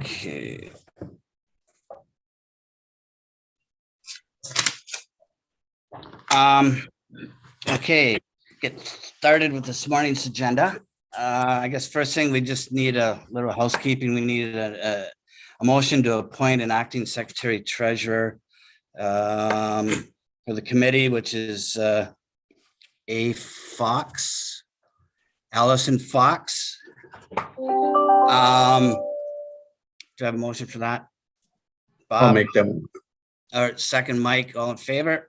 Okay. Okay, get started with this morning's agenda. I guess first thing, we just need a little housekeeping. We need a motion to appoint an acting secretary treasurer for the committee, which is A. Fox, Allison Fox. Do I have a motion for that? Bob? I'll make them. All right, second, Mike, all in favor?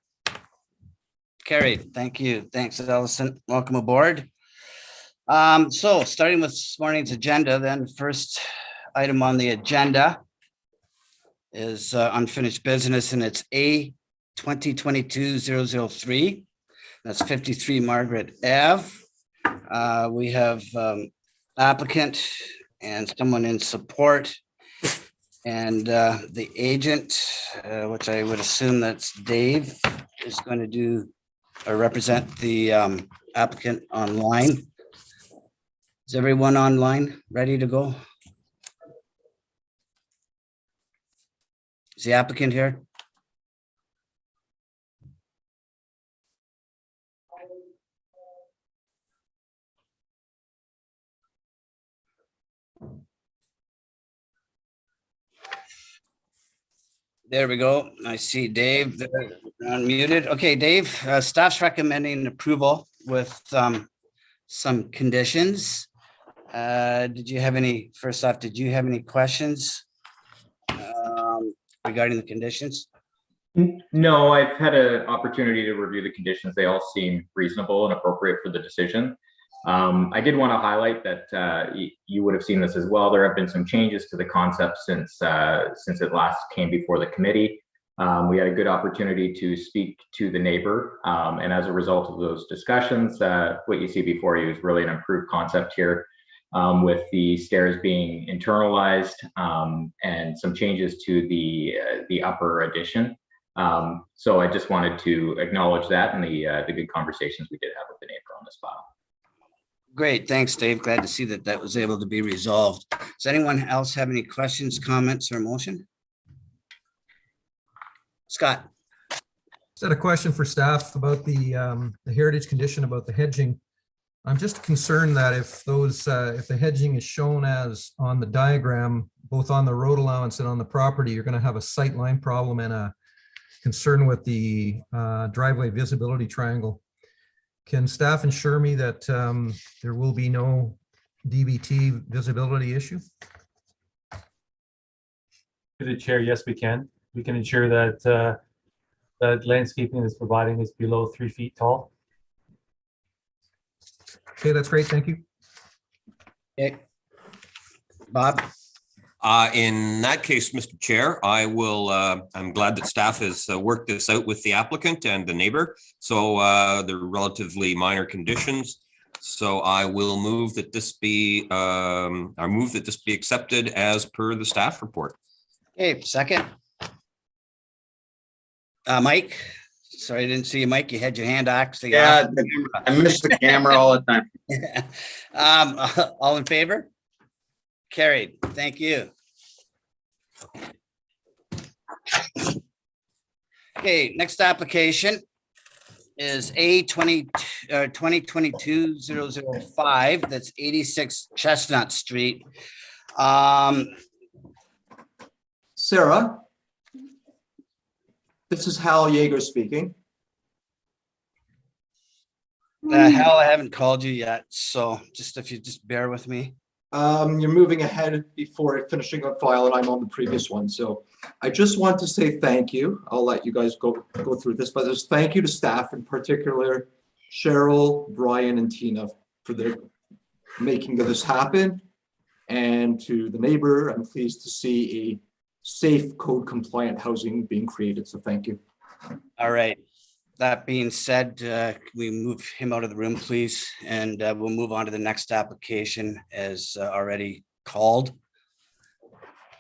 Carried. Thank you. Thanks, Allison. Welcome aboard. So starting with this morning's agenda, then first item on the agenda is unfinished business, and it's A 2022-003. That's 53 Margaret Ave. We have applicant and someone in support, and the agent, which I would assume that's Dave, is going to do or represent the applicant online. Is everyone online ready to go? Is the applicant here? There we go. I see Dave there, unmuted. Okay, Dave, staff's recommending approval with some conditions. Did you have any, first off, did you have any questions regarding the conditions? No, I've had an opportunity to review the conditions. They all seem reasonable and appropriate for the decision. I did want to highlight that you would have seen this as well. There have been some changes to the concept since it last came before the committee. We had a good opportunity to speak to the neighbor, and as a result of those discussions, what you see before you is really an improved concept here, with the stairs being internalized and some changes to the upper addition. So I just wanted to acknowledge that and the good conversations we did have with the neighbor on this file. Great, thanks, Dave. Glad to see that that was able to be resolved. Does anyone else have any questions, comments, or motion? Scott. Just had a question for staff about the heritage condition about the hedging. I'm just concerned that if the hedging is shown as on the diagram, both on the road allowance and on the property, you're going to have a sight line problem and a concern with the driveway visibility triangle. Can staff ensure me that there will be no DVT visibility issue? To the chair, yes, we can. We can ensure that that landscaping is providing is below 3 feet tall. Okay, that's great. Thank you. Okay. Bob. In that case, Mr. Chair, I'm glad that staff has worked this out with the applicant and the neighbor. So they're relatively minor conditions. So I will move that this be, accepted as per the staff report. Okay, second. Mike, sorry, I didn't see you, Mike. You had your hand actually. Yeah, I miss the camera all the time. All in favor? Carried. Thank you. Okay, next application is A 2022-005. That's 86 Chestnut Street. Sarah, this is Hal Yeager speaking. Hal, I haven't called you yet, so if you just bear with me. You're moving ahead before finishing a file, and I'm on the previous one. So I just want to say thank you. I'll let you guys go through this, but just thank you to staff, in particular, Cheryl, Brian, and Tina for their making this happen. And to the neighbor, I'm pleased to see a safe, code-compliant housing being created. So thank you. All right. That being said, can we move him out of the room, please? And we'll move on to the next application as already called.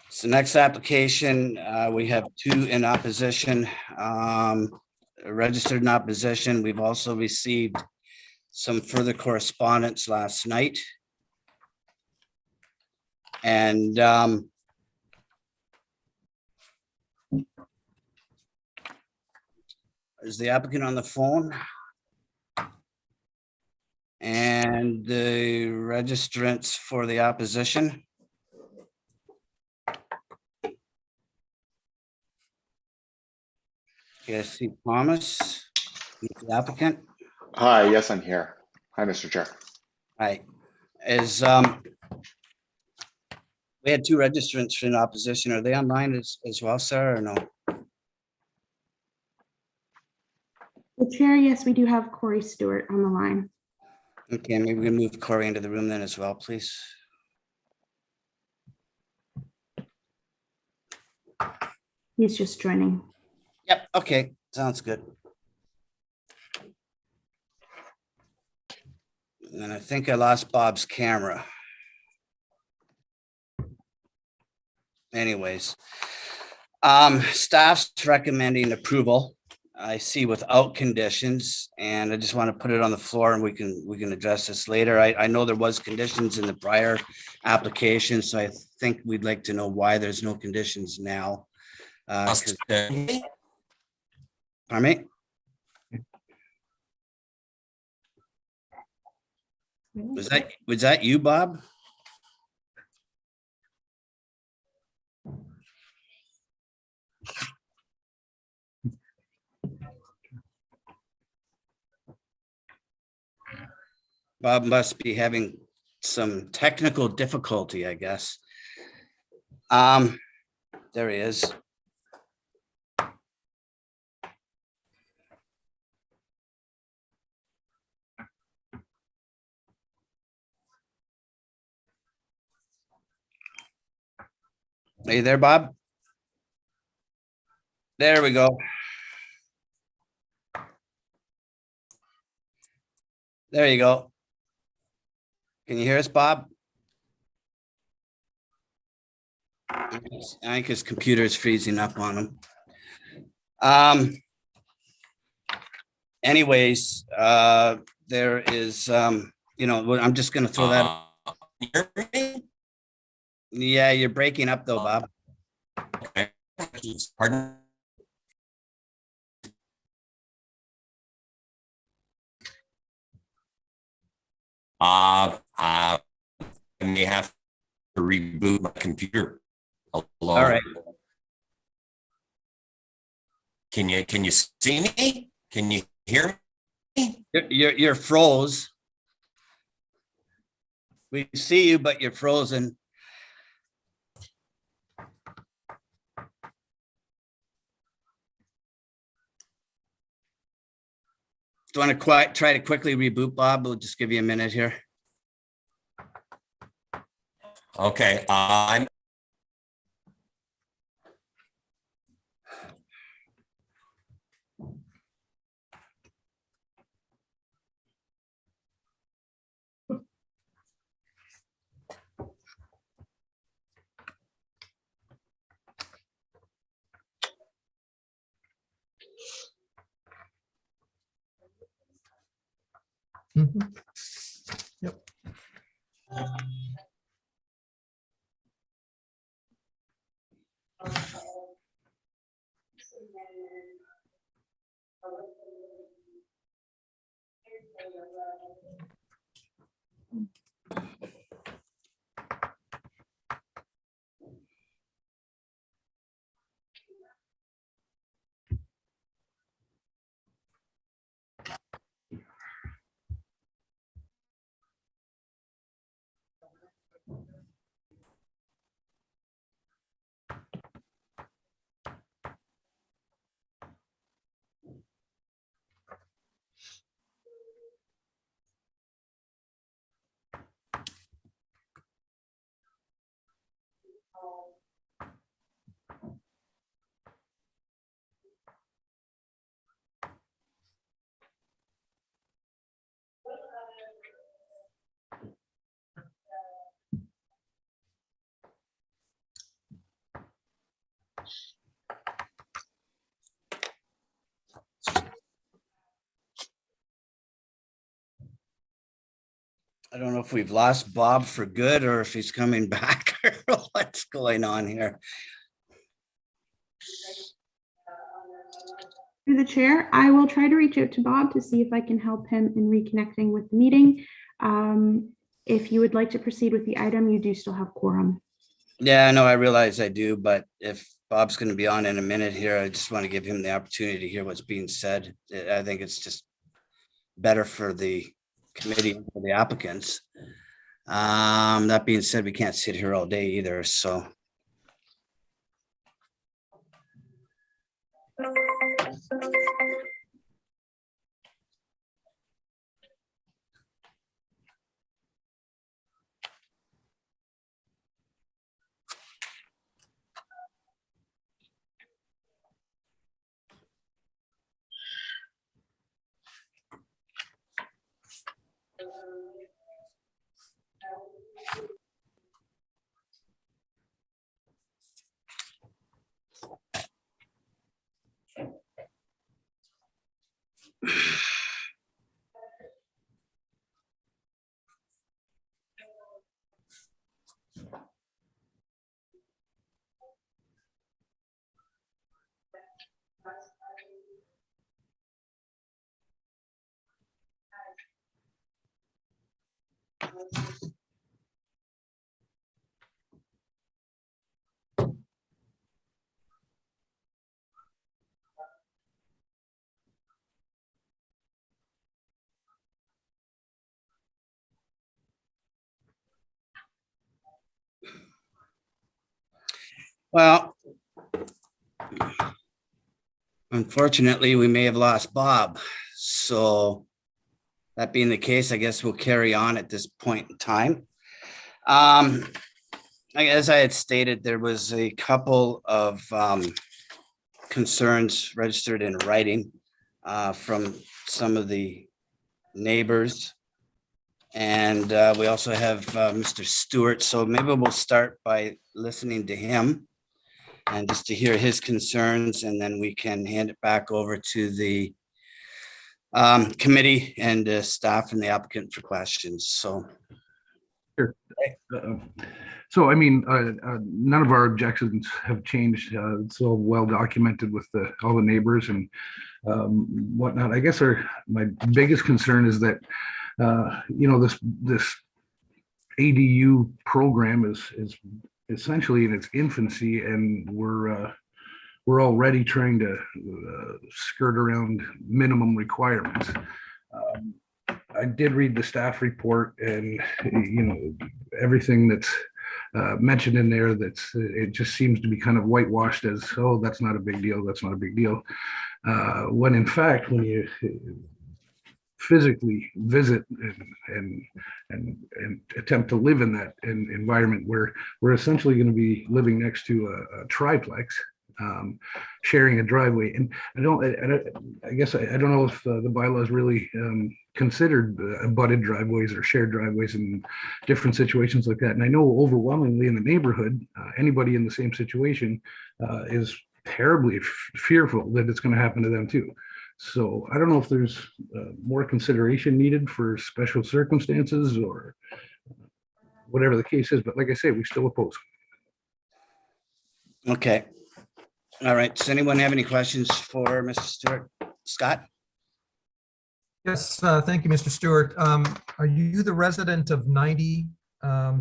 So next application, we have two in opposition, registered in opposition. We've also received some further correspondence last night. And Is the applicant on the phone? And the registrants for the opposition? Okay, I see Thomas, he's the applicant. Hi, yes, I'm here. Hi, Mr. Chair. Right, is, we had two registrants in opposition. Are they online as well, Sarah, or no? The chair, yes, we do have Corey Stewart on the line. Okay, maybe we can move Corey into the room then as well, please. He's just joining. Yep, okay, sounds good. And I think I lost Bob's camera. Anyways, staff's recommending approval. I see without conditions, and I just want to put it on the floor and we can address this later. I know there was conditions in the prior application, so I think we'd like to know why there's no conditions now. 'Cause- Pardon me? Was that you, Bob? Bob must be having some technical difficulty, I guess. There he is. Are you there, Bob? There we go. There you go. Can you hear us, Bob? I think his computer is freezing up on him. Anyways, there is, I'm just gonna throw that. Yeah, you're breaking up though, Bob. Okay. Pardon? I may have to reboot my computer. All right. Can you see me? Can you hear me? You're froze. We see you, but you're frozen. Do you want to try to quickly reboot, Bob? We'll just give you a minute here. Okay, I'm Mhm. Yep. I don't know if we've lost Bob for good or if he's coming back or what's going on here. Through the chair, I will try to reach out to Bob to see if I can help him in reconnecting with the meeting. If you would like to proceed with the item, you do still have quorum. Yeah, no, I realize I do, but if Bob's going to be on in a minute here, I just want to give him the opportunity to hear what's being said. I think it's just better for the committee and for the applicants. That being said, we can't sit here all day either, so. Well, unfortunately, we may have lost Bob. So that being the case, I guess we'll carry on at this point in time. As I had stated, there was a couple of concerns registered in writing from some of the neighbors. And we also have Mr. Stewart. So maybe we'll start by listening to him and just to hear his concerns, and then we can hand it back over to the committee and staff and the applicant for questions. So. Sure. So, I mean, none of our objections have changed. It's all well documented with all the neighbors and whatnot. I guess my biggest concern is that, this ADU program is essentially in its infancy, and we're already trying to skirt around minimum requirements. I did read the staff report, and everything that's mentioned in there, it just seems to be kind of whitewashed as, oh, that's not a big deal, that's not a big deal. When in fact, when you physically visit and attempt to live in that environment, where we're essentially going to be living next to a triplex, sharing a driveway. And I guess I don't know if the bylaws really considered abutted driveways or shared driveways in different situations like that. And I know overwhelmingly in the neighborhood, anybody in the same situation is terribly fearful that it's going to happen to them too. So I don't know if there's more consideration needed for special circumstances or whatever the case is, but like I say, we still oppose. Okay. All right. Does anyone have any questions for Mr. Stewart? Scott? Yes, thank you, Mr. Stewart. Are you the resident of 90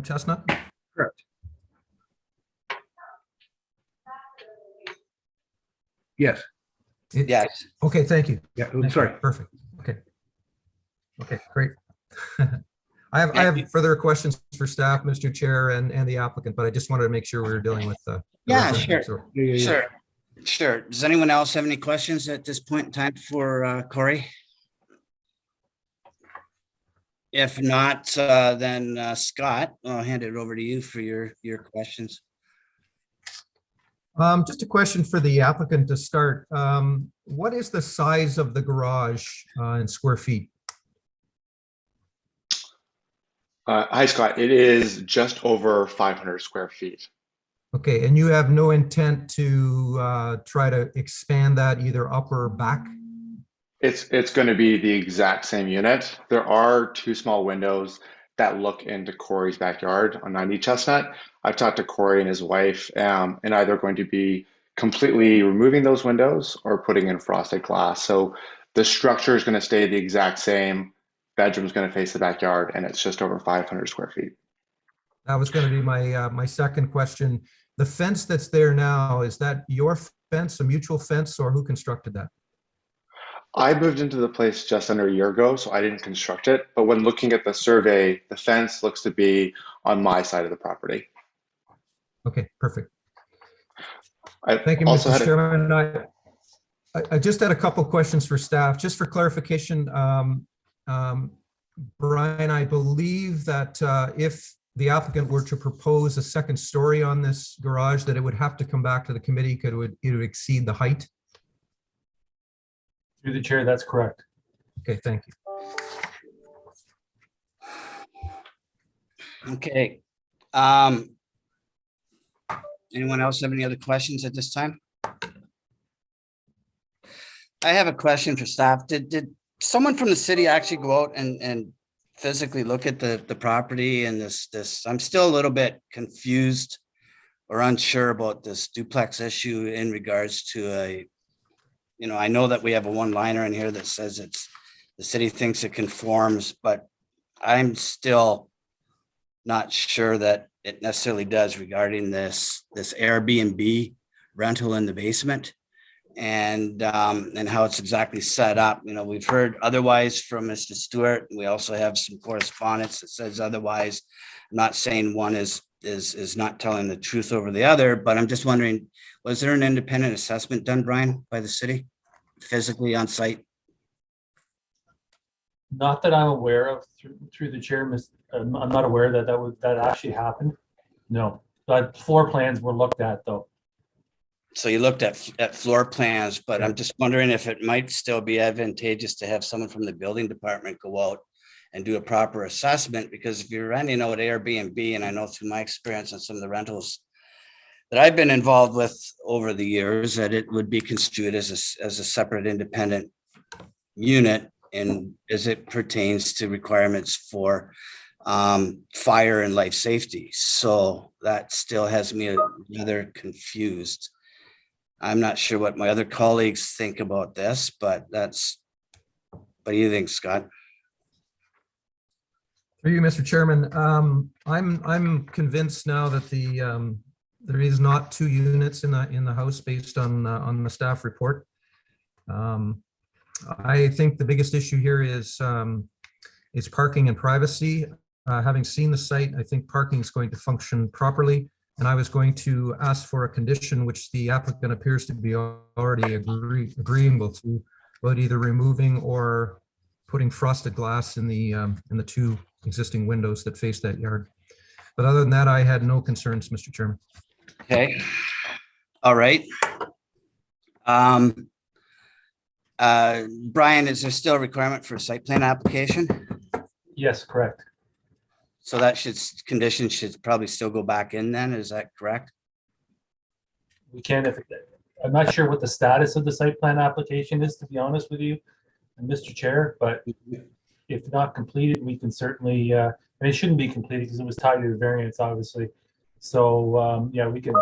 Chestnut? Correct. Yes. Yes. Okay, thank you. Yeah, Thank sorry. you. Perfect. Okay, great. I have further questions for staff, Mr. Chair, and the applicant, but I just wanted to make sure we were dealing with the. Yeah, resident. sure. Sure. Does anyone else have any questions at this point in time for Corey? If not, then Scott, I'll hand it over to you for your questions. Just a question for the applicant to start. What is the size of the garage in square feet? Hi, Scott. It is just over 500 square feet. Okay, and you have no intent to try to expand that either up or back? It's going to be the exact same unit. There are two small windows that look into Corey's backyard on 90 Chestnut. I've talked to Corey and his wife, and either going to be completely removing those windows or putting in frosted glass. So the structure is going to stay the exact same. Bedroom's going to face the backyard, and it's just over 500 square feet. That was going to be my my second question. The fence that's there now, is that your fence, a mutual fence, or who constructed that? I moved into the place just under a year ago, so I didn't construct it. But when looking at the survey, the fence looks to be on my side of the property. Okay, perfect. I Thank you, also Mr. had a- Chairman. I just had a couple questions for staff, just for clarification. Brian, I believe that if the applicant were to propose a second story on this garage, that it would have to come back to the committee because it would exceed the height. Through the chair, that's correct. Okay, thank you. Okay. Anyone else have any other questions at this time? I have a question for staff. Did someone from the city actually go out and physically look at the property and this? I'm still a little bit confused or unsure about this duplex issue in regards to I know that we have a one-liner in here that says the city thinks it conforms, but I'm still not sure that it necessarily does regarding this Airbnb rental in the basement and how it's exactly set up. We've heard otherwise from Mr. Stewart. We also have some correspondence that says otherwise. I'm not saying one is not telling the truth over the other, but I'm just wondering, was there an independent assessment done, Brian, by the city physically on site? Not that I'm aware of through the chair, I'm not aware that actually happened. No, but floor plans were looked at though. So you looked at floor plans, but I'm just wondering if it might still be advantageous to have someone from the building department go out and do a proper assessment, because if you're renting out Airbnb, and I know through my experience on some of the rentals that I've been involved with over the years, that it would be construed as a separate independent unit, and as it pertains to requirements for fire and life safety. So that still has me rather confused. I'm not sure what my other colleagues think about this, but what do you think, Scott? Through you, Mr. Chairman, I'm convinced now that there is not two units in the house based on the staff report. I think the biggest issue here is parking and privacy. Having seen the site, I think parking is going to function properly. And I was going to ask for a condition, which the applicant appears to be already agreeable to, about either removing or putting frosted glass in the two existing windows that face that yard. But other than that, I had no concerns, Mr. Chairman. Okay. All right. Brian, is there still a requirement for a site plan application? Yes, correct. So that condition should probably still go back in then, is that correct? We can, I'm not sure what the status of the site plan application is, to be honest with you, Mr. Chair, but if not completed, we can certainly, and it shouldn't be completed because it was tied to the variance, obviously. So, yeah, we can.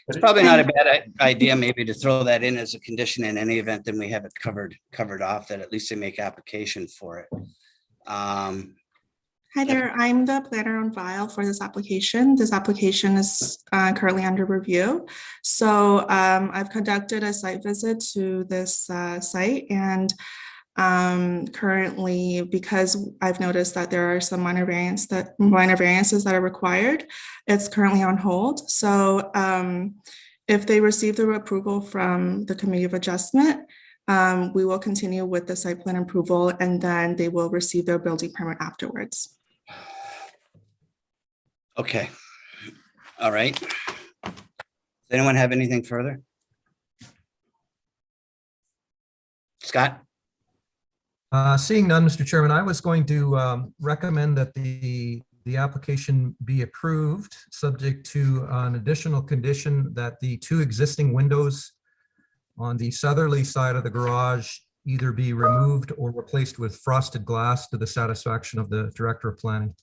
It's probably not a bad idea maybe to throw that in as a condition in any event, then we have it covered off, that at least they make application for it. Hi there, I'm the planner on file for this application. This application is currently under review. So I've conducted a site visit to this site, and currently, because I've noticed that there are some minor variances that are required, it's currently on hold. So if they receive the approval from the Committee of Adjustment, we will continue with the site plan approval, and then they will receive their building permit afterwards. Okay. All right. Does anyone have anything further? Scott? Seeing none, Mr. Chairman, I was going to recommend that the application be approved, subject to an additional condition that the two existing windows on the southerly side of the garage either be removed or replaced with frosted glass to the satisfaction of the Director of Planning.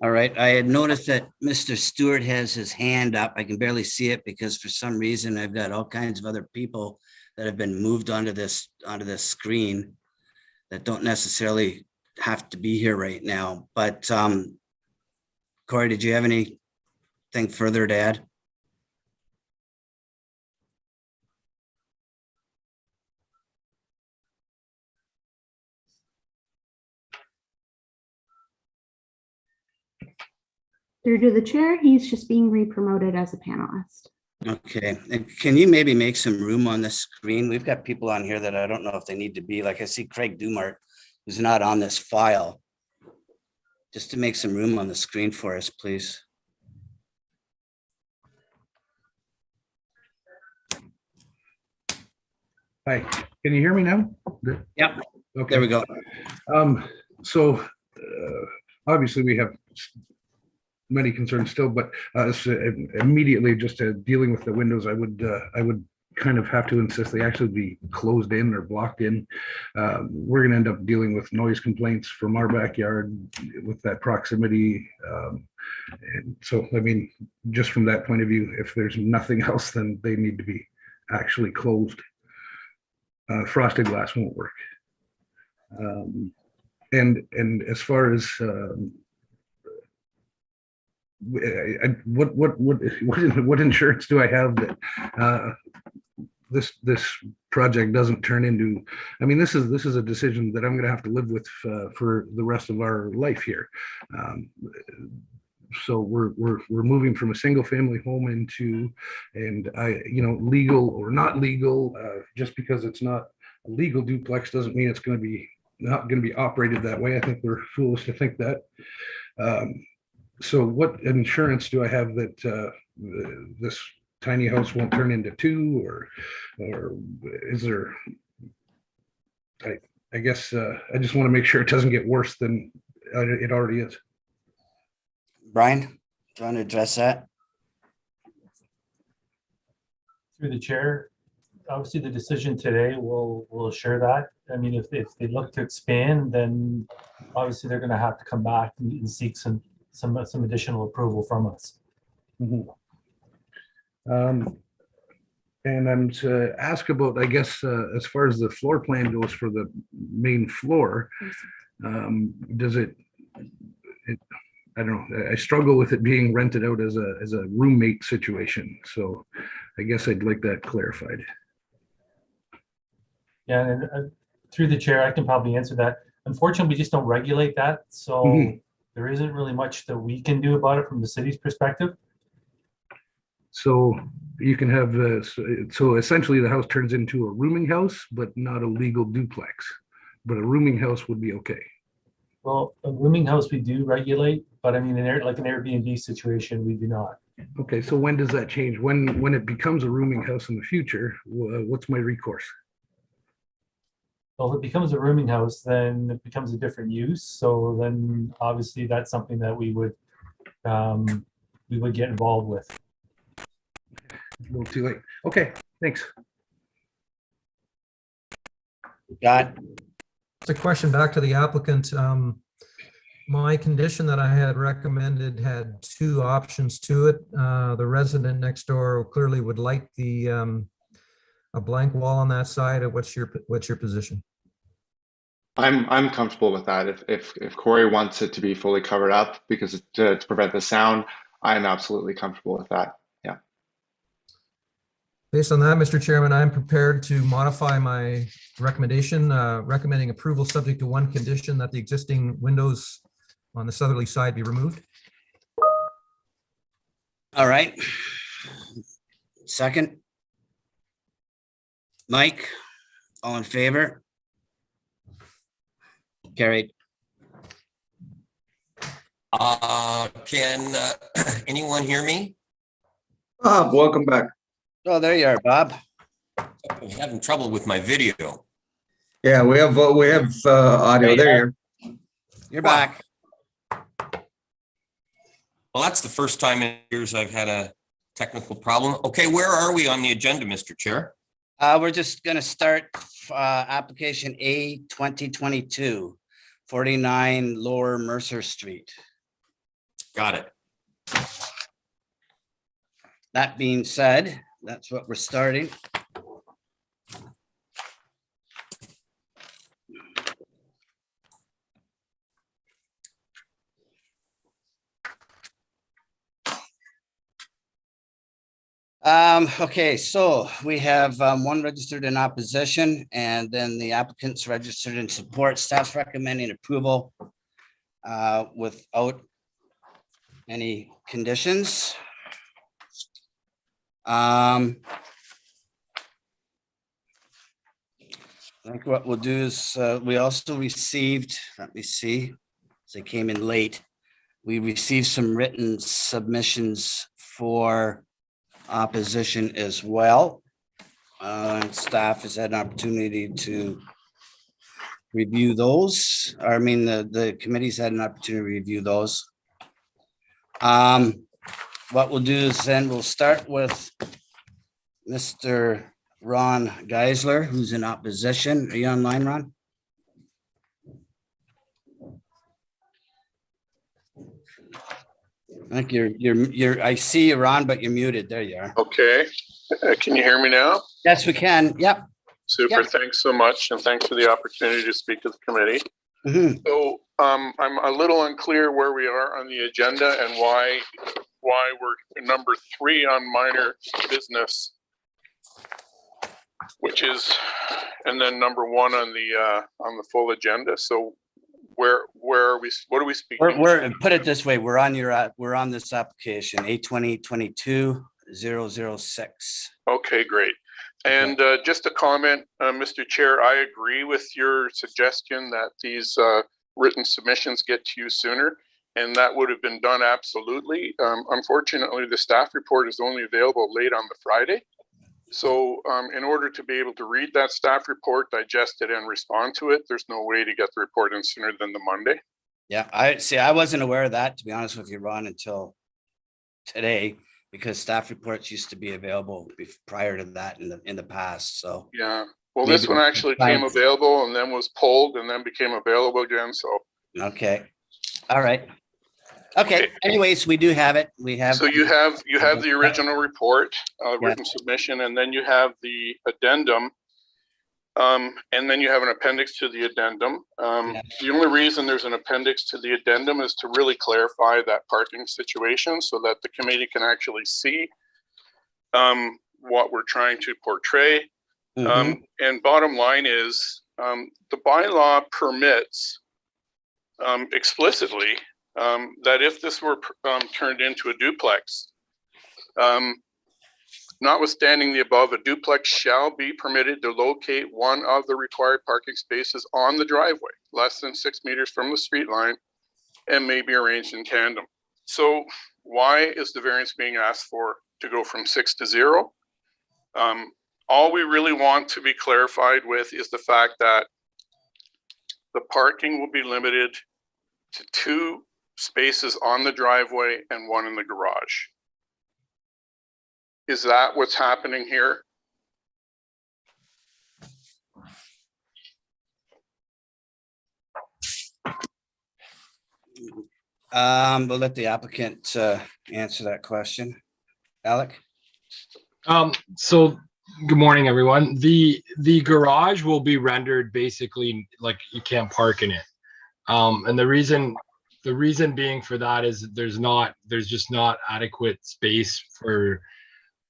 All right, I had noticed that Mr. Stewart has his hand up. I can barely see it because for some reason I've got all kinds of other people that have been moved onto this screen that don't necessarily have to be here right now. But Corey, did you have anything further to add? Through to the chair, he's just being re-promoted as a panelist. Okay, and can you maybe make some room on the screen? We've got people on here that I don't know if they need to be, like I see Craig Dumart, who's not on this file. Just to make some room on the screen for us, please. Hi, can you hear me now? Yep, Okay. there we go. So obviously we have many concerns still, but immediately just dealing with the windows, I would kind of have to insist they actually be closed in or blocked in. We're going to end up dealing with noise complaints from our backyard with that proximity. And so, I mean, just from that point of view, if there's nothing else, then they need to be actually closed. Frosted glass won't work. And as far as what insurance do I have that this project doesn't turn into? I mean, this is a decision that I'm going to have to live with for the rest of our life here. So we're moving from a single family home into, and legal or not legal. Just because it's not a legal duplex doesn't mean it's going to be not going to be operated that way. I think we're foolish to think that. So what insurance do I have that this tiny house won't turn into two, or is there? I guess I just want to make sure it doesn't get worse than it already is. Brian, do you want to address that? Through the chair, obviously the decision today will assure that. I mean, if they look to expand, then obviously they're going to have to come back and seek some additional approval from us. Mm-hmm. And I'm to ask about, I guess, as far as the floor plan goes for the main floor, does it, I don't know, I struggle with it being rented out as a roommate situation. So I guess I'd like that clarified. Yeah, and through the chair, I can probably answer that. Unfortunately, we just don't regulate that. So there isn't really much that we can do about it from the city's perspective. So you can have so essentially the house turns into a rooming house, but not a legal duplex, but a rooming house would be okay. Well, a rooming house we do regulate, but I mean, like an Airbnb situation, we do not. Okay, so when does that change? When it becomes a rooming house in the future, what's my recourse? Well, if it becomes a rooming house, then it becomes a different use. So then obviously that's something that we would get involved with. A little too late. Okay, thanks. Got It's a question back to the applicant. My condition that I had recommended had two options to it. The resident next door clearly would like the a blank wall on that side. What's your position? I'm comfortable with that. If Corey wants it to be fully covered up because to prevent the sound, I'm absolutely comfortable with that. Yeah. Based on that, Mr. Chairman, I'm prepared to modify my recommendation, recommending approval subject to one condition, that the existing windows on the southerly side be removed. all right. Second. Mike, all in favor? Carried. Can anyone hear me? Bob, welcome back. Oh, there you are, Bob. I'm having trouble with my video. Yeah, we have audio. There you are. You're back. Well, that's the first time in years I've had a technical problem. Okay, where are we on the agenda, Mr. Chair? We're just going to start application A 2022, 49 Lower Mercer Street. Got it. That being said, that's what we're starting. Okay, so we have one registered in opposition and then the applicants registered in support. Staff's recommending approval without any conditions. I think what we'll do is we also received, let me see, they came in late. We received some written submissions for opposition as well. Staff has had an opportunity to review those. I mean, the committee's had an opportunity to review those. What we'll do is then we'll start with Mr. Ron Geisler, who's in opposition. Are you online, Ron? I think I see you, Ron, but you're muted. There you are. Okay, can you hear me now? Yes, we can. Yep. Super, Yep. Thanks so much, and thanks for the opportunity to speak to the committee. Mhm. So I'm a little unclear where we are on the agenda and why we're number 3 on minor business, which is, and then number 1 on the full agenda. So where are we, what are we speaking? We're put it this way, we're on this application, 8/20/22/006. Okay, great. And just a comment, Mr. Chair, I agree with your suggestion that these written submissions get to you sooner, and that would have been done absolutely. Unfortunately, the staff report is only available late on the Friday. So in order to be able to read that staff report, digest it, and respond to it, there's no way to get the report in sooner than the Monday. Yeah, I wasn't aware of that, to be honest with you, Ron, until today, because staff reports used to be available prior to that in the past, so. Yeah, well, this one actually came available and then was pulled and then became available again, so. Okay, all right. Okay, anyways, we do have it. We have. So you have the original report, written submission, and then you have the addendum. And then you have an appendix to the addendum. The only reason there's an appendix to the addendum is to really clarify that parking situation so that the committee can actually see what we're trying to portray. And bottom line is the bylaw permits explicitly that if this were turned into a duplex, notwithstanding the above, a duplex shall be permitted to locate one of the required parking spaces on the driveway, less than 6 meters from the street line, and may be arranged in tandem. So why is the variance being asked for to go from 6 to 0? All we really want to be clarified with is the fact that the parking will be limited to 2 spaces on the driveway and 1 in the garage. Is that what's happening here? We'll let the applicant answer that question. Alec? So good morning, everyone. The garage will be rendered basically like you can't park in it. And the reason being for that is there's just not adequate space for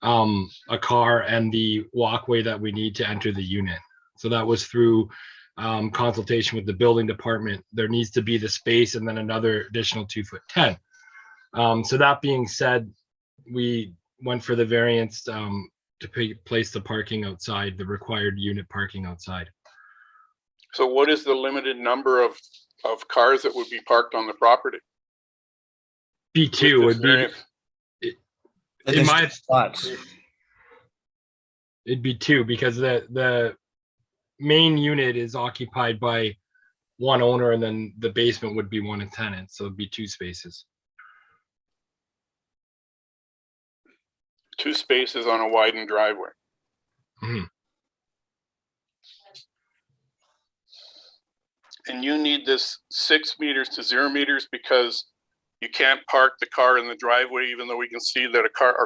a car and the walkway that we need to enter the unit. So that was through consultation with the building department. There needs to be the space and then another additional 2'10". So that being said, we went for the variance to place the parking outside, the required unit parking outside. So what is the limited number of cars that would be parked on the property? B2 would be, it'd be 2 because the main unit is occupied by one owner and then the basement would be one tenant. So it'd be 2 spaces. 2 spaces on a widened driveway. Mm-hmm. And you need this 6 meters to 0 meters because You can't park the car in the driveway, even though we can see that park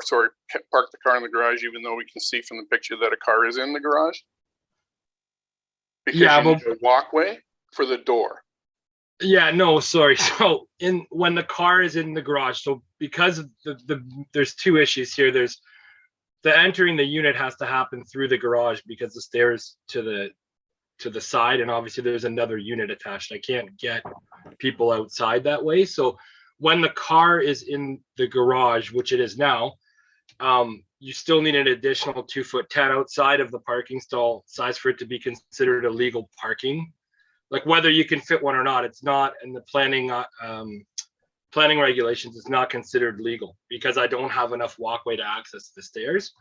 the car in the garage, even though we can see from the picture that a car is in the garage. Because Yeah, you need a walkway for the door. Yeah, no, sorry. So when the car is in the garage, so because of there's two issues here. There's the entering the unit has to happen through the garage because the stairs to the side, and obviously there's another unit attached. I can't get people outside that way. So when the car is in the garage, which it is now, you still need an additional 2'10" outside of the parking stall size for it to be considered a legal parking. Like whether you can fit one or not, it's not in the planning regulations. It's not considered legal because I don't have enough walkway to access the stairs.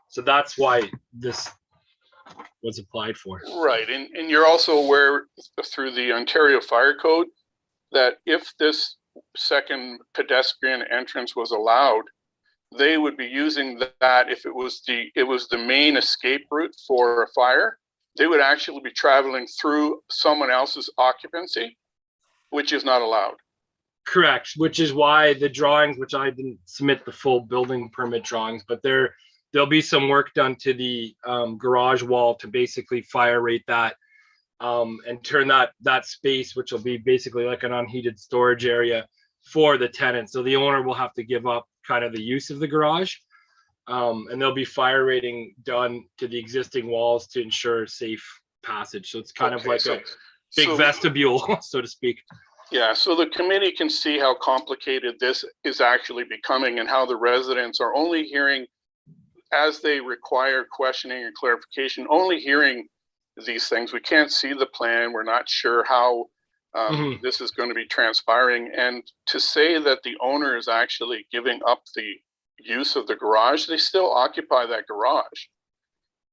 So that's why this was applied for. Right, and you're also aware through the Ontario Fire Code that if this second pedestrian entrance was allowed, they would be using that if it was the main escape route for a fire. They would actually be traveling through someone else's occupancy, which is not allowed. Correct, which is why the drawings, which I didn't submit the full building permit drawings, but there'll be some work done to the garage wall to basically fire rate that and turn that space, which will be basically like an unheated storage area for the tenant. So the owner will have to give up kind of the use of the garage. And there'll be fire rating done to the existing walls to ensure safe passage. So it's kind of like a big vestibule, so to speak. Yeah, so the committee can see how complicated this is actually becoming and how the residents are only hearing, as they require questioning and clarification, only hearing these things. We can't see the plan. We're not sure how this is going to be transpiring. And to say that the owner is actually giving up the use of the garage, they still occupy that garage,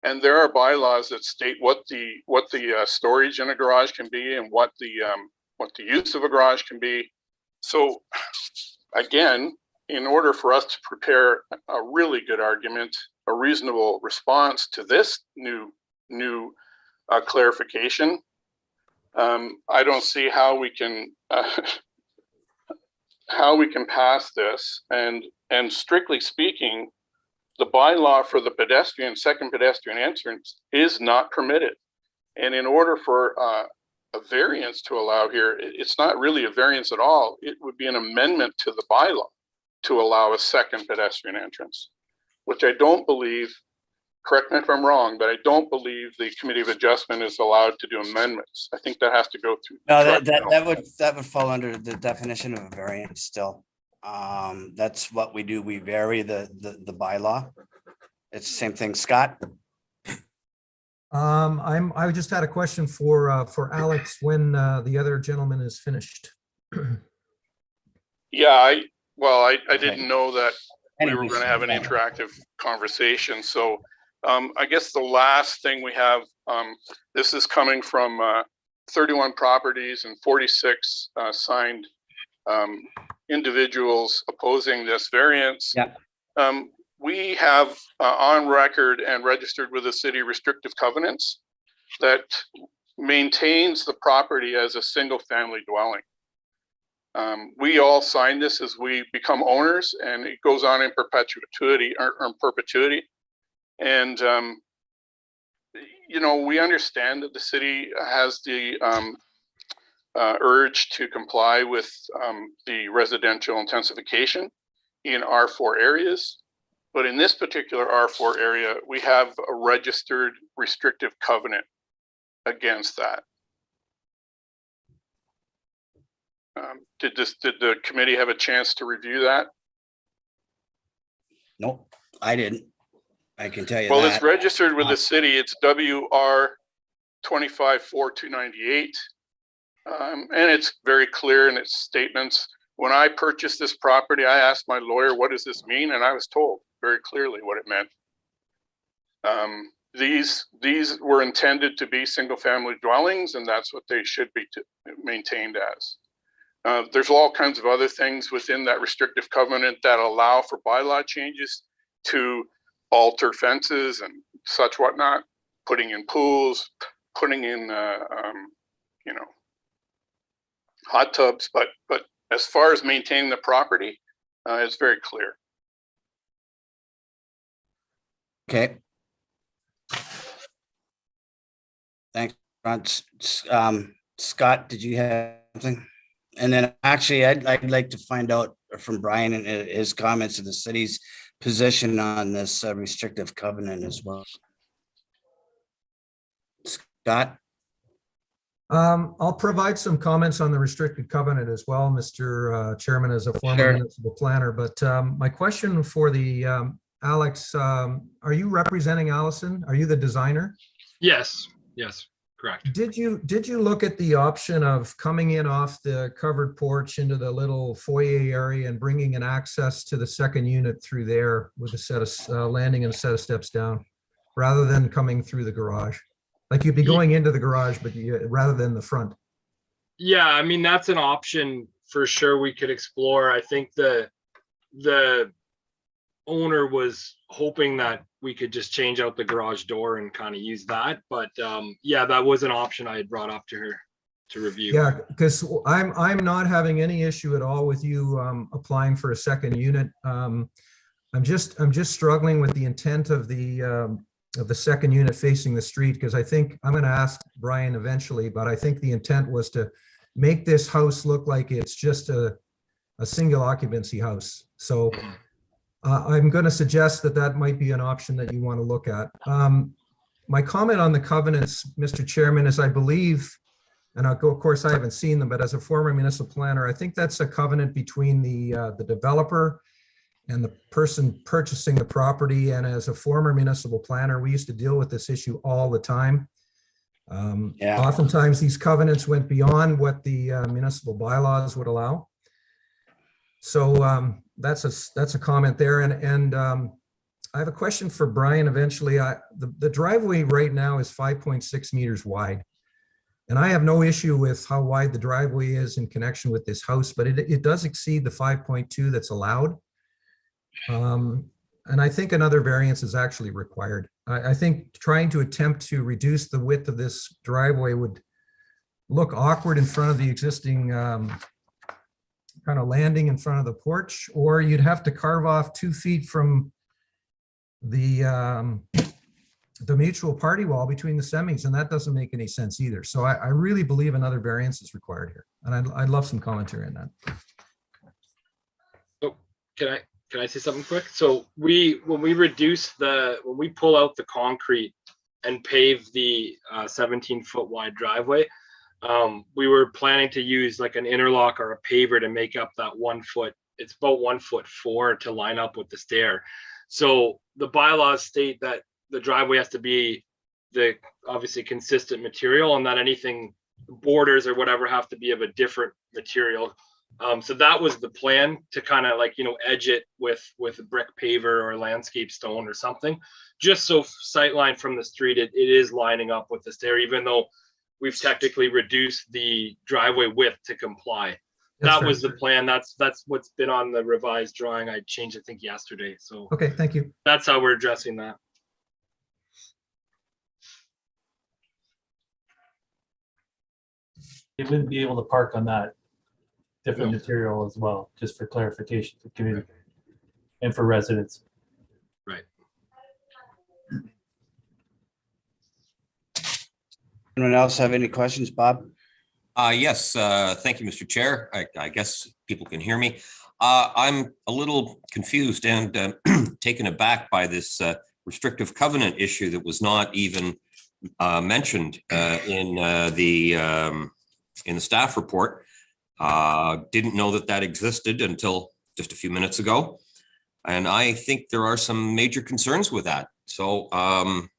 and there are bylaws that state what the storage in a garage can be and what the use of a garage can be. So again, in order for us to prepare a really good argument, a reasonable response to this new clarification, I don't see how we can pass this. And strictly speaking, the bylaw for the second pedestrian entrance is not permitted. And in order for a variance to allow here, it's not really a variance at all. It would be an amendment to the bylaw to allow a second pedestrian entrance, which I don't believe, correct me if I'm wrong, but I don't believe the Committee of Adjustment is allowed to do amendments. I think that has to go through. No, that would fall under the definition of a variance still. That's what we do. We vary the bylaw. It's the same thing. Scott? I just had a question for Alex when the other gentleman is finished. Yeah, I didn't know that we were going to have an interactive conversation. So I guess the last thing we have, this is coming from 31 properties and 46 signed individuals opposing this variance. Yeah. We have on record and registered with the city restrictive covenants that maintains the property as a single family dwelling. We all sign this as we become owners, and it goes on in perpetuity or in perpetuity. And you know, we understand that the city has the urge to comply with the residential intensification in R4 areas. But in this particular R4 area, we have a registered restrictive covenant against that. Did the committee have a chance to review that? Nope, I didn't. I can tell you well, that. It's registered with the city. It's WR 254298. And it's very clear in its statements. When I purchased this property, I asked my lawyer, what does this mean? And I was told very clearly what it meant. These were intended to be single family dwellings, and that's what they should be maintained as. There's all kinds of other things within that restrictive covenant that allow for bylaw changes to alter fences and such whatnot, putting in pools, putting in, you know, hot tubs. But As far as maintaining the property, it's very clear. Okay. Thanks, Ron. Scott, did you have something? And then actually, I'd like to find out from Brian and his comments of the city's position on this restrictive covenant as well. Scott? I'll provide some comments on the restricted covenant as well, Mr. Chairman, as a former Sure. municipal planner. But my question for the Alex, are you representing Allison? Are you the designer? Yes, correct. Did you look at the option of coming in off the covered porch into the little foyer area and bringing an access to the second unit through there with a set of landing and a set of steps down, rather than coming through the garage? Like you'd be going into the garage, but rather than the front. Yeah, I mean, that's an option for sure we could explore. I think the owner was hoping that we could just change out the garage door and kind of use that. But yeah, that was an option I had brought up to her to review. Yeah, because I'm not having any issue at all with you applying for a second unit. I'm just struggling with the intent of the second unit facing the street, because I think I'm going to ask Brian eventually, but I think the intent was to make this house look like it's just a single occupancy house. So I'm going to suggest that might be an option that you want to look at. My comment on the covenants, Mr. Chairman, is I believe, and of course I haven't seen them, but as a former municipal planner, I think that's a covenant between the developer and the person purchasing the property. And as a former municipal planner, we used to deal with this issue all the time. Oftentimes these covenants went beyond what the municipal bylaws would allow. So that's a comment there. And I have a question for Brian eventually. The driveway right now is 5.6 meters wide. And I have no issue with how wide the driveway is in connection with this house, but it does exceed the 5.2 that's allowed. And I think another variance is actually required. I think trying to attempt to reduce the width of this driveway would look awkward in front of the existing kind of landing in front of the porch, or you'd have to carve off 2 feet from the mutual party wall between the semis, and that doesn't make any sense either. So I really believe another variance is required here, and I'd love some commentary on that. So can I say something quick? So when we pull out the concrete and pave the 17-foot wide driveway, we were planning to use like an interlock or a paver to make up that 1 foot. It's about 1'4" to line up with the stair. So the bylaws state that the driveway has to be the obviously consistent material, and that anything borders or whatever have to be of a different material. So that was the plan, to kind of like, edge it with a brick paver or landscape stone or something, just so sightline from the street, it is lining up with the stair, even though we've technically reduced the driveway width to comply. That was the plan. That's what's been on the revised drawing. I changed, I think, yesterday. So okay, thank you. That's how we're addressing that. They wouldn't be able to park on that different material as well, just for clarification for community and for residents. Right. Anyone else have any questions, Bob? Yes, thank you, Mr. Chair. I guess people can hear me. I'm a little confused and taken aback by this restrictive covenant issue that was not even mentioned in the staff report. Didn't know that existed until just a few minutes ago. And I think there are some major concerns with that. So I'm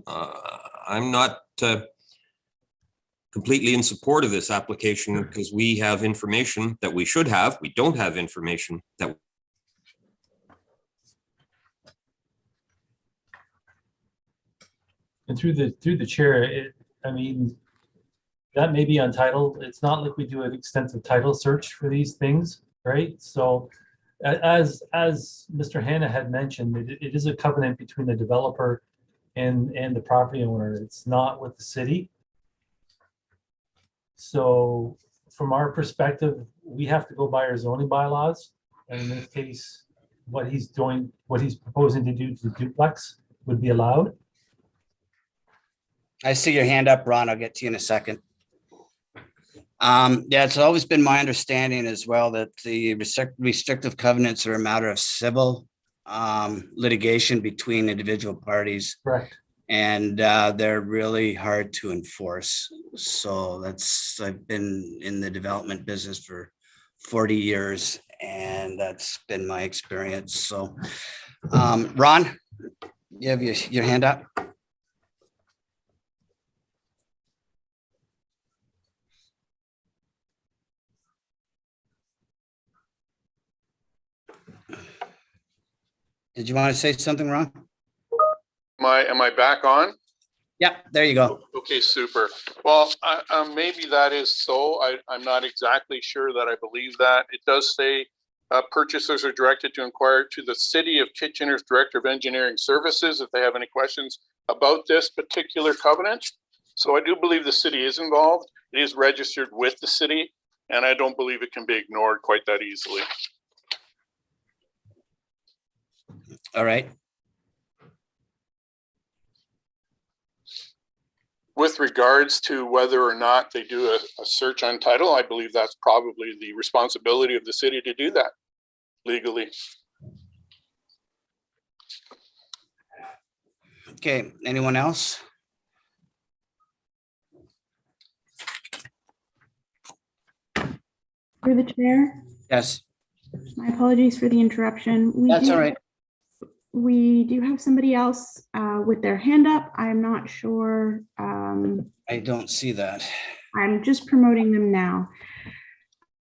not completely in support of this application, because we have information that we should have. We don't have information that. And through the chair, I mean, that may be untitled. It's not like we do an extensive title search for these things, right? So as Mr. Hanna had mentioned, it is a covenant between the developer and the property owner. It's not with the city. So from our perspective, we have to go by our zoning bylaws. And in this case, what he's proposing to do to the duplex would be allowed. I see your hand up, Ron. I'll get to you in a second. Yeah, it's always been my understanding as well that the restrictive covenants are a matter of civil litigation between individual parties. Correct. And they're really hard to enforce. So I've been in the development business for 40 years and that's been my experience. So Ron, you have your hand up. Did you want to say something, Ron? Am I back on? Yep, there you go. Okay, super. Well, maybe that is so. I'm not exactly sure that I believe that. It does say purchasers are directed to inquire to the City of Kitchener's Director of Engineering Services if they have any questions about this particular covenant. So I do believe the city is involved. It is registered with the city, and I don't believe it can be ignored quite that easily. All right. With regards to whether or not they do a search on title, I believe that's probably the responsibility of the city to do that legally. Okay, anyone else? Through the chair, Yes, my apologies for the interruption. that's all right. We do have somebody else with their hand up. I'm not sure. I don't see that. I'm just promoting them now.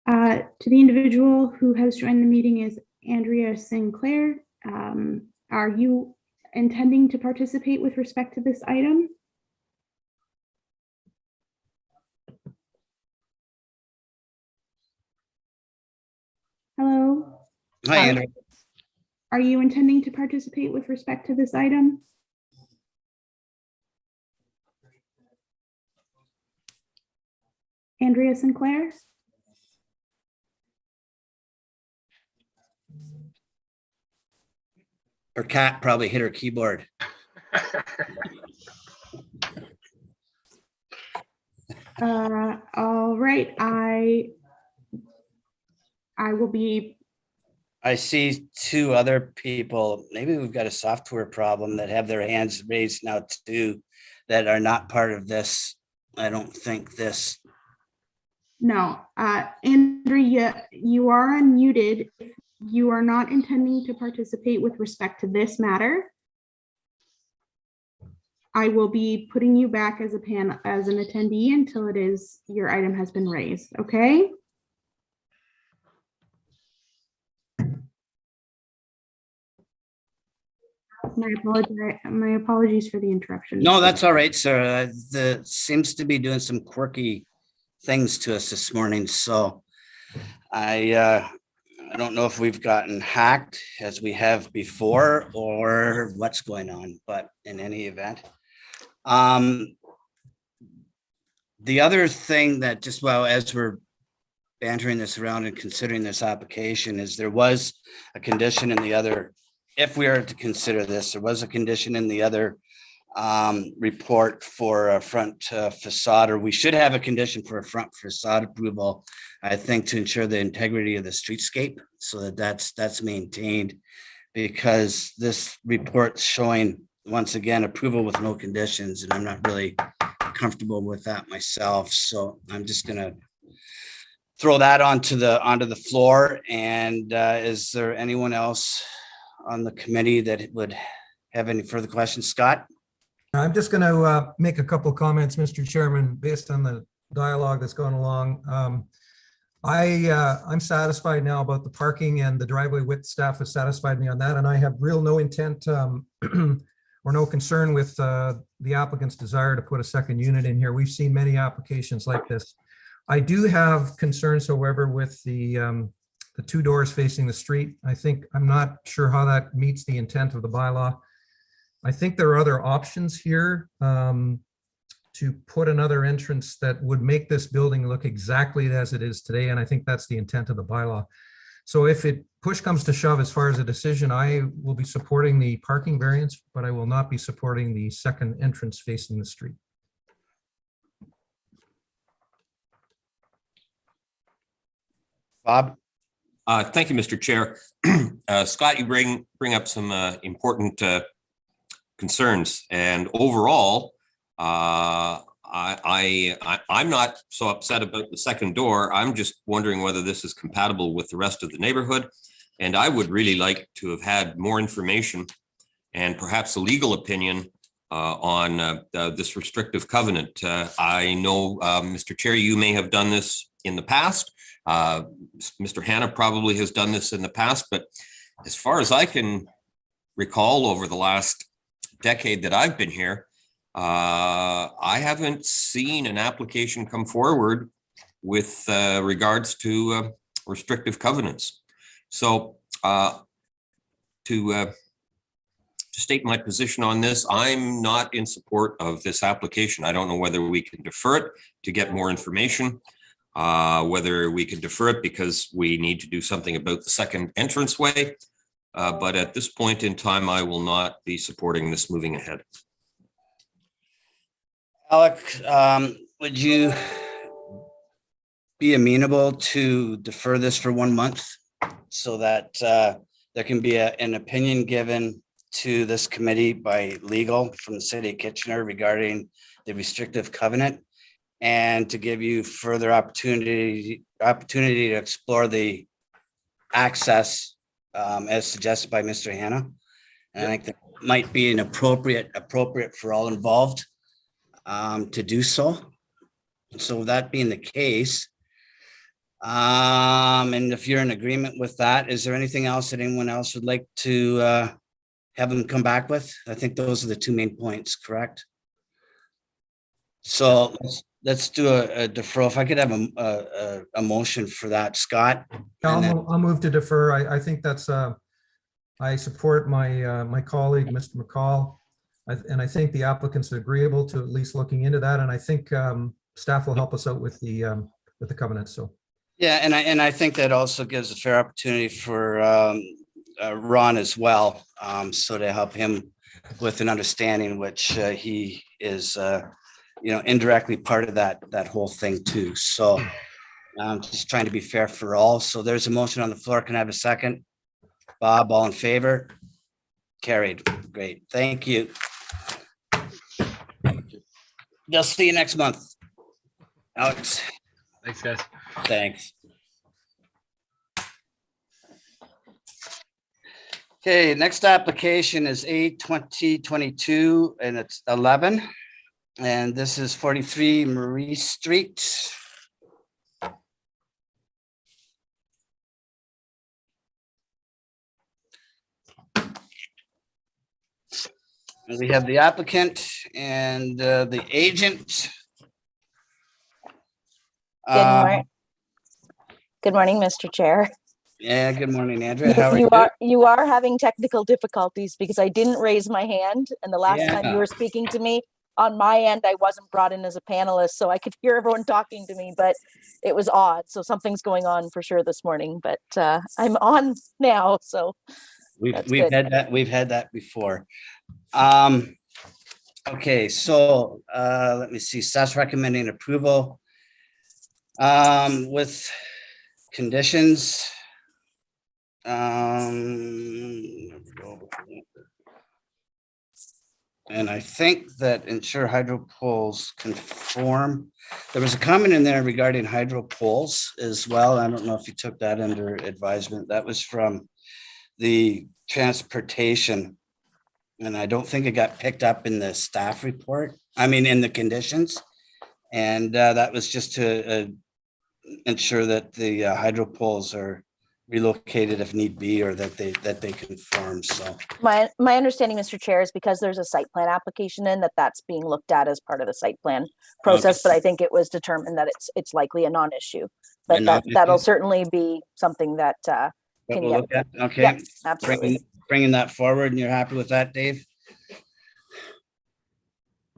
To the individual who has joined the meeting is Andrea Sinclair. Are you intending to participate with respect to this item? Hello? Hi, Andrew. Are you intending to participate with respect to this item? Andrea Sinclair? Her cat probably hit her keyboard. All right, I will be. I see two other people. Maybe we've got a software problem that have their hands raised now too, that are not part of this. I don't think this. No, Andrea, you are unmuted. You are not intending to participate with respect to this matter. I will be putting you back as an attendee until your item has been raised, okay? My apologies for the interruption. No, that's all right, sir. The seems to be doing some quirky things to us this morning. So I don't know if we've gotten hacked as we have before or what's going on, but in any event. The other thing that just, well, as we're bantering this around and considering this application is there was a condition in the other, if we are to consider this, there was a condition in the other report for a front facade, or we should have a condition for a front facade approval, I think, to ensure the integrity of the streetscape so that that's maintained, because this report's showing once again approval with no conditions, and I'm not really comfortable with that myself. So I'm just gonna throw that onto the floor. And is there anyone else on the committee that would have any further questions? Scott? I'm just going to make a couple of comments, Mr. Chairman, based on the dialogue that's gone along. I'm satisfied now about the parking and the driveway width. Staff has satisfied me on that, and I have no intent or no concern with the applicant's desire to put a second unit in here. We've seen many applications like this. I do have concerns, however, with the two doors facing the street. I'm not sure how that meets the intent of the bylaw. I think there are other options here to put another entrance that would make this building look exactly as it is today. And I think that's the intent of the bylaw. So if it push comes to shove, as far as a decision, I will be supporting the parking variance, but I will not be supporting the second entrance facing the street. Bob? Thank you, Mr. Chair. Scott, you bring up some important concerns, and overall, I'm not so upset about the second door. I'm just wondering whether this is compatible with the rest of the neighborhood. And I would really like to have had more information and perhaps a legal opinion on this restrictive covenant. I know, Mr. Chair, you may have done this in the past. Mr. Hanna probably has done this in the past, but as far as I can recall over the last decade that I've been here, I haven't seen an application come forward with regards to restrictive covenants. So to state my position on this, I'm not in support of this application. I don't know whether we can defer it to get more information, whether we can defer it because we need to do something about the second entranceway. But at this point in time, I will not be supporting this moving ahead. Alec, would you be amenable to defer this for 1 month so that there can be an opinion given to this committee by legal from the city of Kitchener regarding the restrictive covenant, and to give you further opportunity to explore the access as suggested by Mr. Hanna? And I think that might be an appropriate for all involved to do so. So that being the case, and if you're in agreement with that, is there anything else that anyone else would like to have them come back with? I think those are the two main points, correct? So let's do a deferral. If I could have a motion for that, Scott. I'll move to defer. I think that's, I support my colleague, Mr. McCall. And I think the applicant's agreeable to at least looking into that. And I think staff will help us out with the covenant, so. Yeah, and I think that also gives a fair opportunity for Ron as well, so to help him with an understanding, which he is, indirectly part of that whole thing too. So just trying to be fair for all. So there's a motion on the floor. Can I have a second? Bob, all in favor? Carried. Great. Thank you. They'll see you next month. Alex. Thanks, guys. Thanks. Okay, next application is A2022 and it's 11. And this is 43 Marie Street. And we have the applicant and the agent. Good morning, Mr. Chair. Yeah, good morning, Andrea. How are you? You are having technical difficulties because I didn't raise my hand, and the last time you were speaking to me, on my end, I wasn't brought in as a panelist, so I could hear everyone talking to me, but it was odd. So something's going on for sure this morning, but I'm on now, so. We've had that before. Okay, so let me see. Staff's recommending approval with conditions. And I think that ensure hydro poles conform. There was a comment in there regarding hydro poles as well. I don't know if you took that under advisement. That was from the transportation. And I don't think it got picked up in the staff report. I mean, in the conditions. And that was just to ensure that the hydro poles are relocated if need be, or that they conform. So my understanding, Mr. Chair, is because there's a site plan application in that's being looked at as part of the site plan process. Okay. But I think it was determined that it's likely a non-issue. But that'll certainly be something that can we'll look at. Okay, yeah, absolutely. Bringing that forward, and you're happy with that, Dave?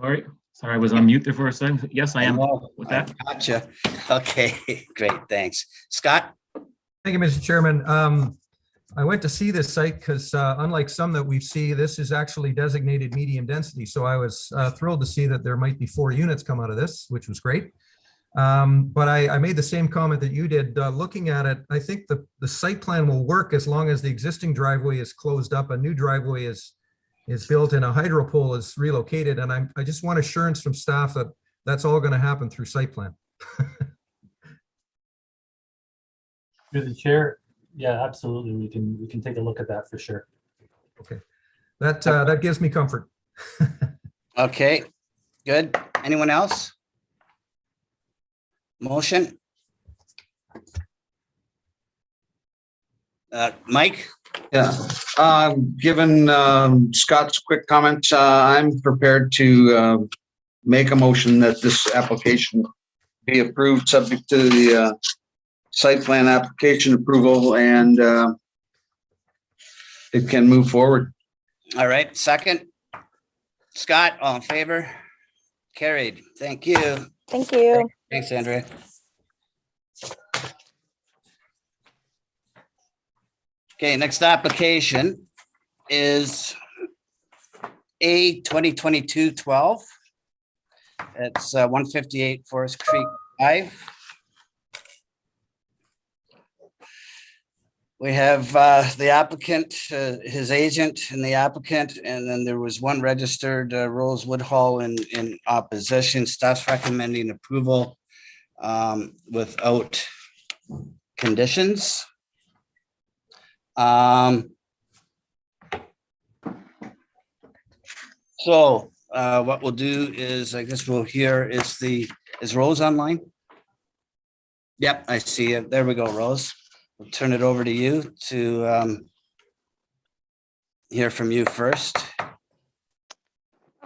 All right. Sorry, I was on mute there for a second. Yes, I am with that. Gotcha. Okay, great, thanks. Scott? Thank you, Mr. Chairman. I went to see this site because unlike some that we see, this is actually designated medium density. So I was thrilled to see that there might be 4 units come out of this, which was great. But I made the same comment that you did. Looking at it, I think the site plan will work as long as the existing driveway is closed up, a new driveway is built, and a hydro pole is relocated. And I just want assurance from staff that that's all going to happen through site plan. Through the chair, yeah, absolutely. We can take a look at that for sure. Okay, that gives me comfort. Okay, good. Anyone else? Motion? Mike? Yeah, given Scott's quick comments, I'm prepared to make a motion that this application be approved, subject to the site plan application approval, and it can move forward. All right, second. Scott, all in favor? Carried. Thank you. Thank you. Thanks, Andrea. Okay, next application is A 2022-12. It's 158 Forest Creek Drive. We have the applicant, his agent, and the applicant, and then there was one registered, Rose Woodhull, in opposition. Staff's recommending approval without conditions. So what we'll do is, I guess we'll hear is Rose online? Yep, I see it. There we go, Rose. We'll turn it over to you to hear from you first.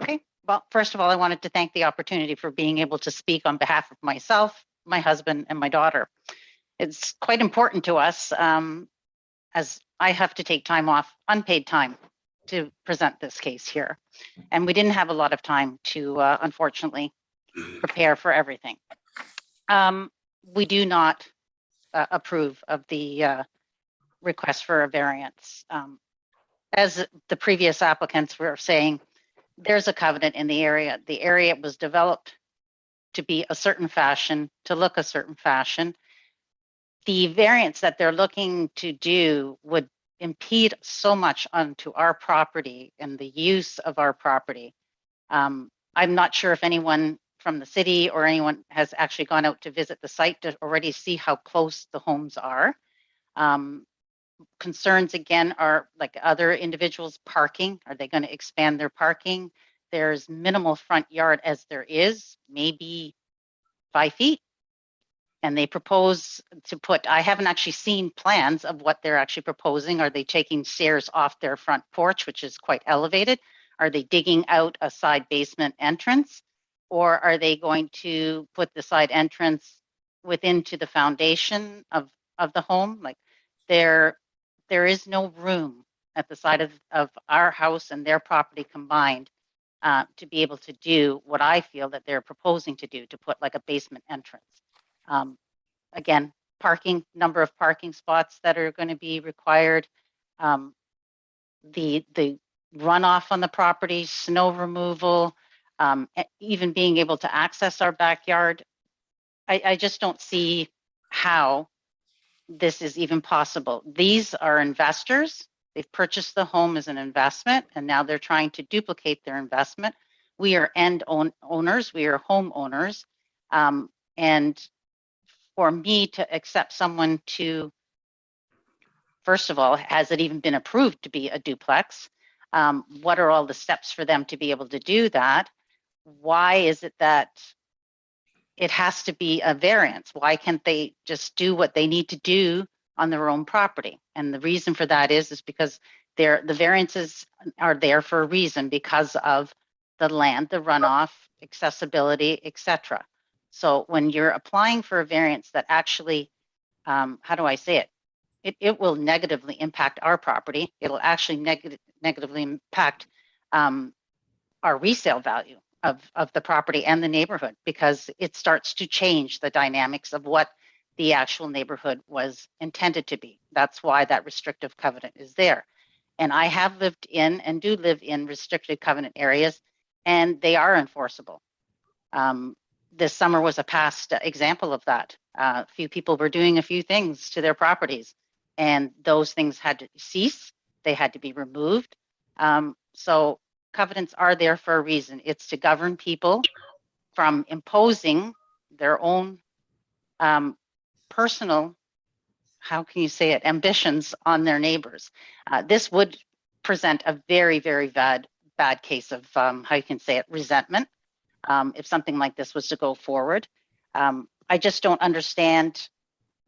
Okay, well, first of all, I wanted to thank the opportunity for being able to speak on behalf of myself, my husband, and my daughter. It's quite important to us, as I have to take time off, unpaid time, to present this case here. And we didn't have a lot of time to, unfortunately, prepare for everything. We do not approve of the request for a variance. As the previous applicants were saying, there's a covenant in the area. The area was developed to be a certain fashion, to look a certain fashion. The variance that they're looking to do would impede so much onto our property and the use of our property. I'm not sure if anyone from the city or anyone has actually gone out to visit the site to already see how close the homes are. Concerns again are like other individuals parking. Are they going to expand their parking? There's minimal front yard as there is, maybe 5 feet. And they propose to put, I haven't actually seen plans of what they're actually proposing. Are they taking stairs off their front porch, which is quite elevated? Are they digging out a side basement entrance? Or are they going to put the side entrance into the foundation of the home? Like there is no room at the side of our house and their property combined to be able to do what I feel that they're proposing to do, to put like a basement entrance. Again, number of parking spots that are going to be required, the runoff on the property, snow removal, even being able to access our backyard. I just don't see how this is even possible. These are investors. They've purchased the home as an investment, and now they're trying to duplicate their investment. We are owners. We are homeowners. And for me to accept someone to, first of all, has it even been approved to be a duplex? What are all the steps for them to be able to do that? Why is it that it has to be a variance? Why can't they just do what they need to do on their own property? And the reason for that is because the variances are there for a reason, because of the land, the runoff, accessibility, etc. So when you're applying for a variance that actually, how do I say it? It will negatively impact our property. It'll actually negatively impact our resale value. of the property and the neighborhood, because it starts to change the dynamics of what the actual neighborhood was intended to be. That's why that restrictive covenant is there. And I have lived in and do live in restricted covenant areas, and they are enforceable. This summer was a past example of that. A few people were doing a few things to their properties, and those things had to cease. They had to be removed. So covenants are there for a reason. It's to govern people from imposing their own personal, how can you say it, ambitions on their neighbors. This would present a very, very bad case of, how you can say it, resentment, if something like this was to go forward. I just don't understand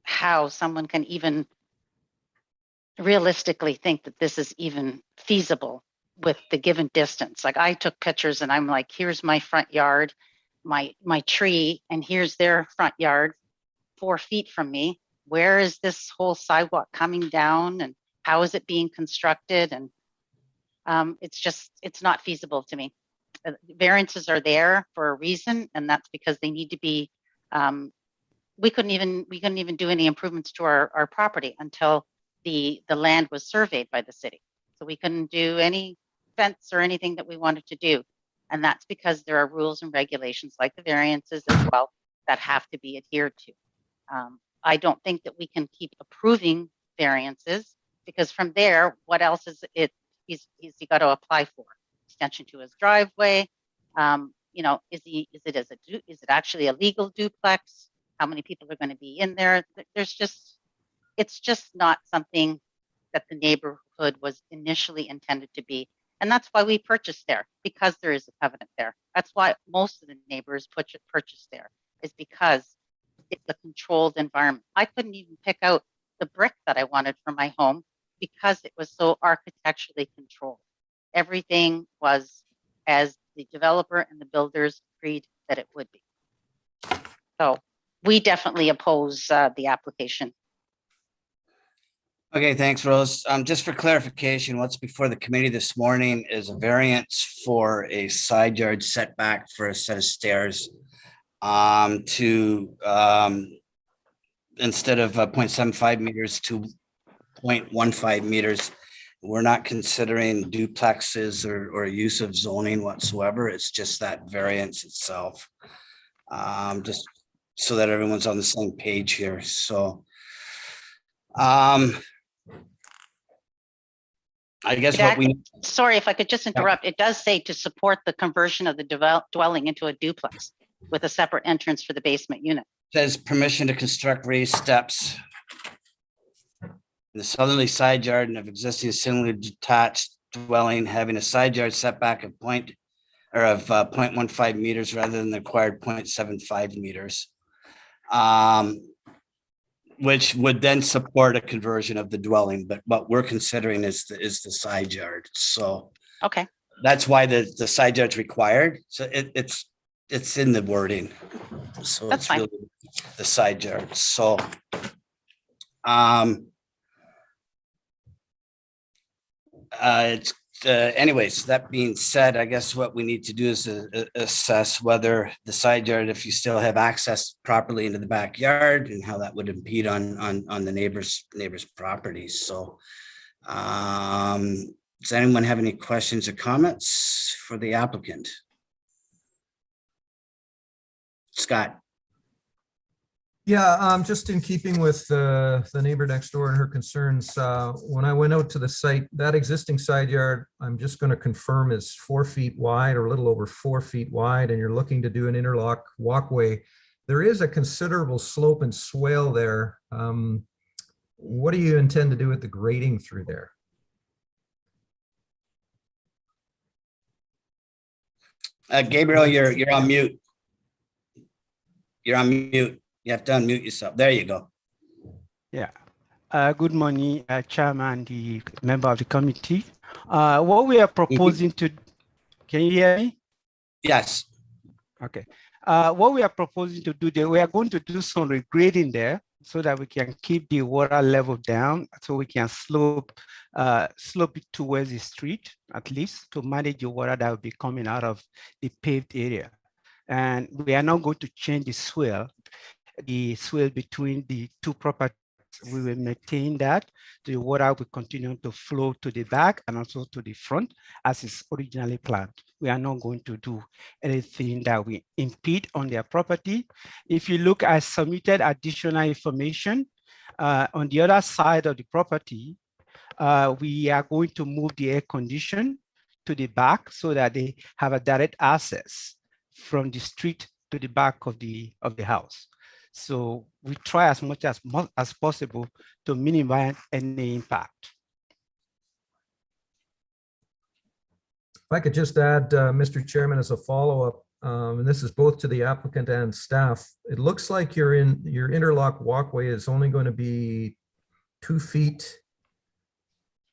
how someone can even realistically think that this is even feasible with the given distance. Like, I took pictures and I'm like, here's my front yard, my tree, and here's their front yard 4 feet from me. Where is this whole sidewalk coming down, and how is it being constructed? And it's not feasible to me. Variances are there for a reason, and that's because they need to be, we couldn't even do any improvements to our property until the land was surveyed by the city. So we couldn't do any fence or anything that we wanted to do. And that's because there are rules and regulations like the variances as well that have to be adhered to. I don't think that we can keep approving variances, because from there, what else is it he's got to apply for? Extension to his driveway. You know, is it actually a legal duplex? How many people are going to be in there? It's just not something that the neighborhood was initially intended to be. And that's why we purchased there, because there is a covenant there. That's why most of the neighbors purchased there, is because it's a controlled environment. I couldn't even pick out the brick that I wanted for my home because it was so architecturally controlled. Everything was as the developer and the builders agreed that it would be. So we definitely oppose the application. Okay, thanks, Rose. Just for clarification, what's before the committee this morning is a variance for a side yard setback for a set of stairs to instead of 0.75 meters to 0.15 meters. We're not considering duplexes or use of zoning whatsoever. It's just that variance itself. Just so that everyone's on the same page here. So I guess what we. Sorry, if I could just interrupt. It does say to support the conversion of the dwelling into a duplex with a separate entrance for the basement unit. Says permission to construct raised steps in the southerly side yard and of existing similarly detached dwelling having a side yard setback of 0.15 meters rather than the required 0.75 meters. Which would then support a conversion of the dwelling, but what we're considering is the side yard. So okay, that's why the side yard's required. So it's in the wording. So that's it's fine. really the side yard. So anyways, that being said, I guess what we need to do is assess whether the side yard, if you still have access properly into the backyard, and how that would impede on the neighbor's properties. So does anyone have any questions or comments for the applicant? Scott. Yeah, just in keeping with the neighbor next door and her concerns, when I went out to the site, that existing side yard, I'm just going to confirm is 4 feet wide or a little over 4 feet wide, and you're looking to do an interlock walkway. There is a considerable slope and swale there. What do you intend to do with the grading through there? Gabriel, you're on mute. You're on mute. You have to unmute yourself. There you go. Yeah. Good morning, Chairman, the member of the committee. What we are proposing to, can you hear me? Yes. Okay. What we are proposing to do there, we are going to do some regrading there, so that we can keep the water level down, so we can slope it towards the street, at least to manage the water that will be coming out of the paved area. And we are not going to change the swale between the two properties. We will maintain that. The water will continue to flow to the back and also to the front as it's originally planned. We are not going to do anything that will impede on their property. If you look, I submitted additional information. On the other side of the property, we are going to move the air condition to the back so that they have a direct access from the street to the back of the house. So we try as much as possible to minimize any impact. If I could just add, Mr. Chairman, as a follow-up, and this is both to the applicant and staff, it looks like your interlock walkway is only going to be 2 feet,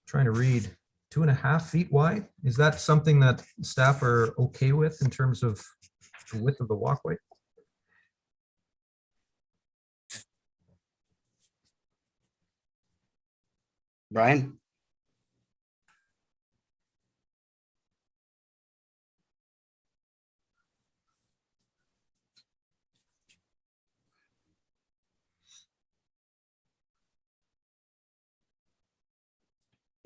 trying to read, 2.5 feet wide. Is that something that staff are okay with in terms of the width of the walkway? Brian?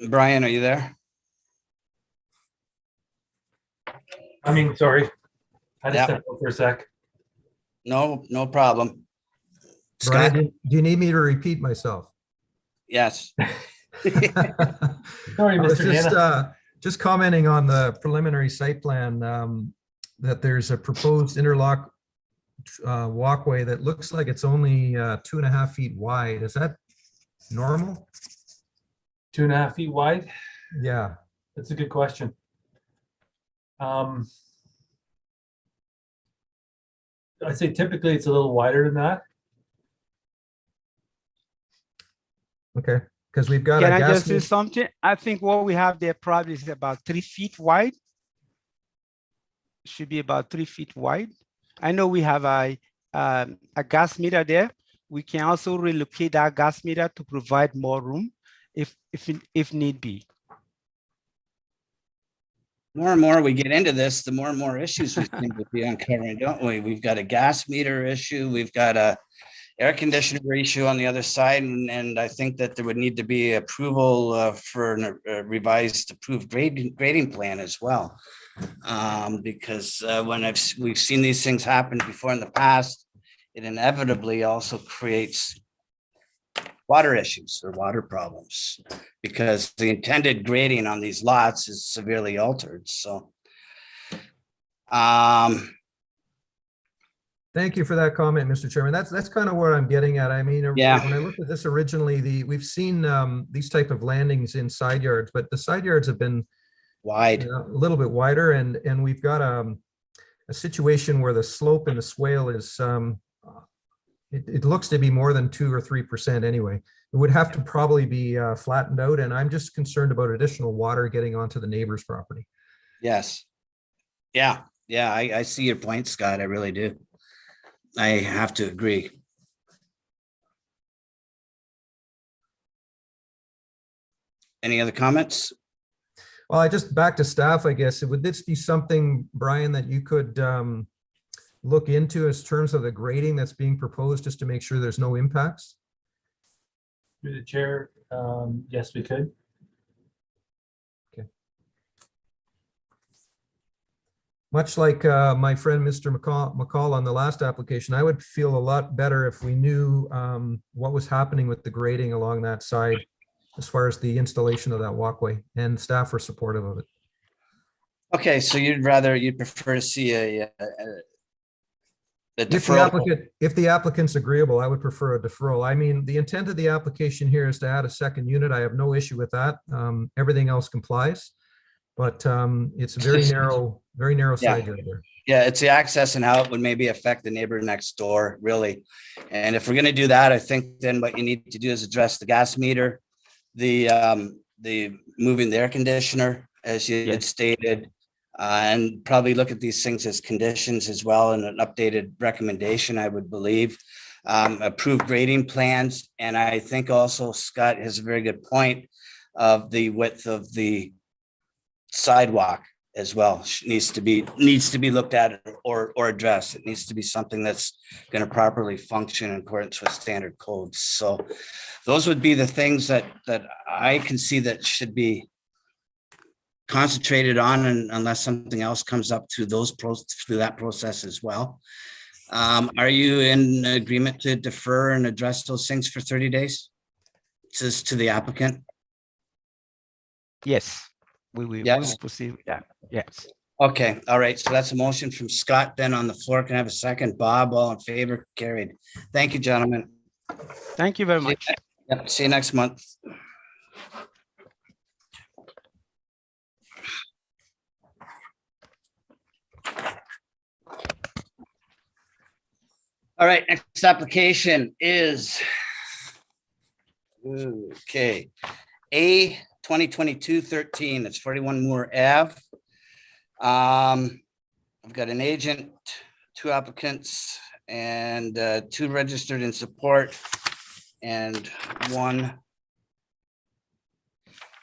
Brian, are you there? I mean, sorry. I just Yeah. stepped out for a sec. No problem. Brian, Scott? do you need me to repeat myself? Yes. Sorry, I was Mr. just commenting on the preliminary site plan, that there's a proposed interlock walkway that looks like it's only 2.5 feet wide. Is that normal? 2.5 feet wide? Yeah. That's a good question. I'd say typically it's a little wider than that. Okay, because we've got Can a I gas just say something? I think what we have there probably is about 3 feet wide. Should be about 3 feet wide. I know we have a gas meter there. We can also relocate that gas meter to provide more room if need be. More and more we get into this, the more and more issues we seem to be uncovering, don't we? We've got a gas meter issue, we've got a air conditioner issue on the other side, and I think that there would need to be approval for a revised approved grading plan as well. Because when we've seen these things happen before in the past, it inevitably also creates water issues or water problems because the intended grading on these lots is severely altered. So Thank you for that comment, Mr. Chairman. That's kind of where I'm getting at. I mean, Yeah. when I looked at this originally, we've seen these type of landings in side yards, but the side yards have been wide, a little bit wider, and we've got a situation where the slope and the swale is it looks to be more than 2 or 3% anyway. It would have to probably be flattened out, and I'm just concerned about additional water getting onto the neighbor's property. yes. Yeah, I see your point, Scott. I really do. I have to agree. Any other comments? Well, I just back to staff, I guess. Would this be something, Brian, that you could look into as terms of the grading that's being proposed, just to make sure there's no impacts? Through the chair, yes, we could. Much like my friend Mr. McCall on the last application, I would feel a lot better if we knew what was happening with the grading along that side as far as the installation of that walkway, and staff are supportive of it. Okay, so you'd prefer to see a If the applicant's agreeable, I would prefer a deferral. I mean, the intent of the application here is to add a second unit. I have no issue with that. Everything else complies, but it's a very narrow side yard there. Yeah, it's the access and how it would maybe affect the neighbor next door, really. And if we're gonna do that, I think then what you need to do is address the gas meter, the moving the air conditioner, as you had stated, and probably look at these things as conditions as well, and an updated recommendation, I would believe. approved grading plans. And I think also Scott has a very good point of the width of the sidewalk as well. Needs to be looked at or addressed. It needs to be something that's going to properly function in accordance with standard codes. So those would be the things that I can see that should be concentrated on, and unless something else comes up through that process as well. Are you in agreement to defer and address those things for 30 days? Just to the applicant? Yes, we will proceed with that. Yes. Okay, all right. So that's a motion from Scott then on the floor. Can I have a second? Bob, all in favor? Carried. Thank you, gentlemen. Thank you very much. Yep, see you next month. All right, next application is, okay, A 2022-13, it's 41 Moore Ave. I've got an agent, 2 applicants, and 2 registered in support, and 1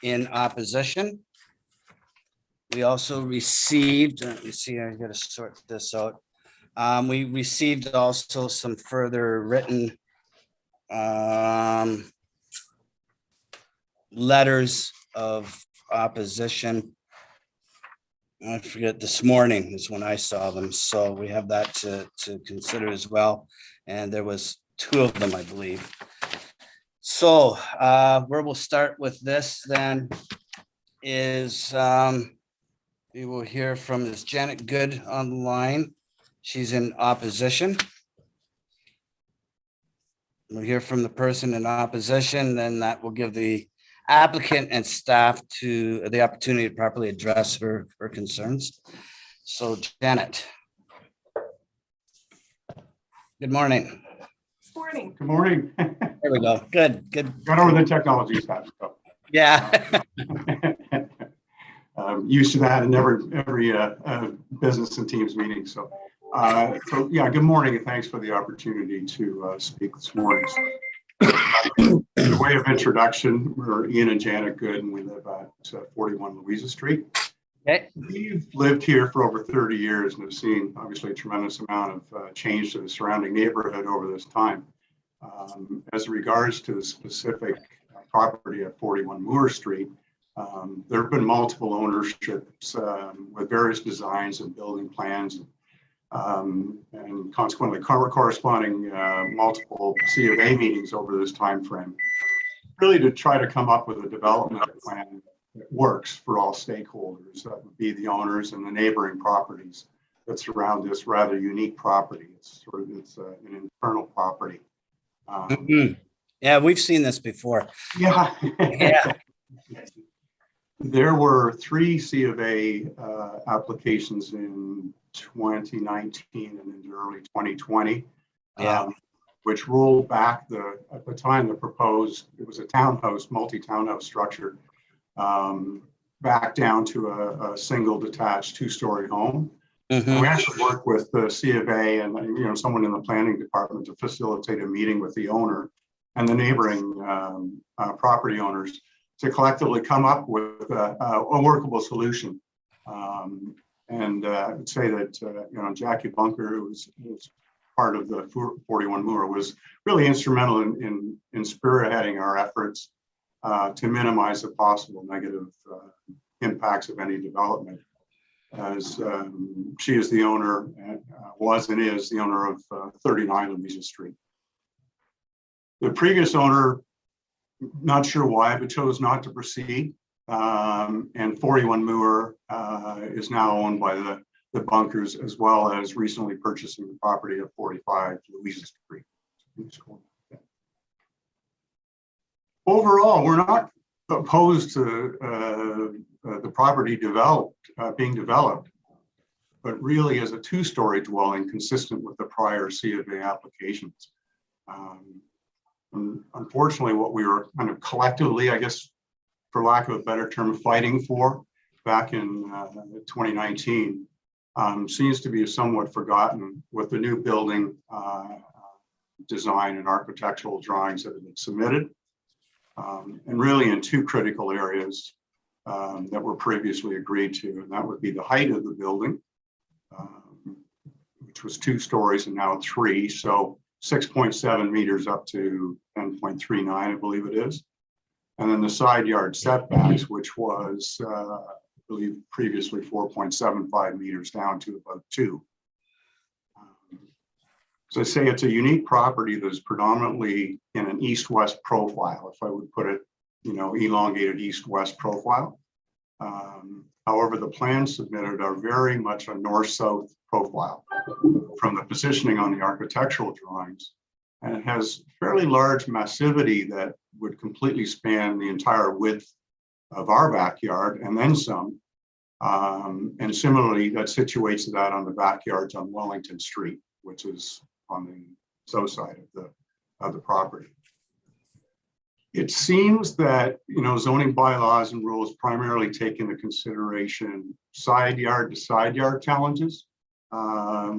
in opposition. We also received, let me see, I gotta sort this out. We received also some further written letters of opposition. I forget, this morning is when I saw them. So we have that to consider as well. And there was 2 of them, I believe. So where we'll start with this then is we will hear from Ms. Janet Good on the line. She's in opposition. We'll hear from the person in opposition, then that will give the applicant and staff to the opportunity to properly address her concerns. So Janet. Good morning. Morning. Good morning. There we go. Good. Got over the technology stuff. So. Yeah. Used to that in every business and teams meeting. So yeah, good morning and thanks for the opportunity to speak this morning. In way of introduction, we're Ian and Janet Good, and we live at 41 Louisa Street. Okay. We've lived here for over 30 years and have seen obviously a tremendous amount of change to the surrounding neighborhood over this time. As regards to the specific property at 41 Moore Street, there have been multiple ownerships with various designs and building plans, and consequently corresponding multiple C of A meetings over this time frame, really to try to come up with a development plan that works for all stakeholders. That would be the owners and the neighboring properties that surround this rather unique property. It's an internal property. Yeah, we've seen this before. Yeah. Yeah. There were 3 C of A applications in 2019 and into early 2020, which rolled back at the time the proposed, it was a townhouse, multi-townhouse structure, back down to a single detached 2-story home. Mm-hmm. We actually worked with the C of A and someone in the planning department to facilitate a meeting with the owner and the neighboring property owners to collectively come up with a workable solution. And I would say that Jackie Bunker, who was part of the 41 Moore, was really instrumental in spearheading our efforts to minimize the possible negative impacts of any development, as she is the owner, was and is the owner of 39 Louisa Street. The previous owner, not sure why, but chose not to proceed. And 41 Moore is now owned by the Bunkers, as well as recently purchasing the property of 45 Louisa Street. Overall, we're not opposed to the property being developed, but really as a 2-story dwelling consistent with the prior C of A applications. Unfortunately, what we were kind of collectively, I guess, for lack of a better term, fighting for back in 2019 seems to be somewhat forgotten with the new building design and architectural drawings that have been submitted. And really in two critical areas that were previously agreed to, and that would be the height of the building, which was 2 stories and now 3. So 6.7 meters up to 10.39, I believe it is. And then the side yard setbacks, which was, I believe previously 4.75 meters down to about 2. So I say it's a unique property that is predominantly in an east-west profile, if I would put it, elongated east-west profile. However, the plans submitted are very much a north-south profile from the positioning on the architectural drawings. And it has fairly large massivity that would completely span the entire width of our backyard and then some. And similarly, that situates that on the backyards on Wellington Street, which is on the south side of the property. It seems that, zoning bylaws and rules primarily take into consideration side yard to side yard challenges,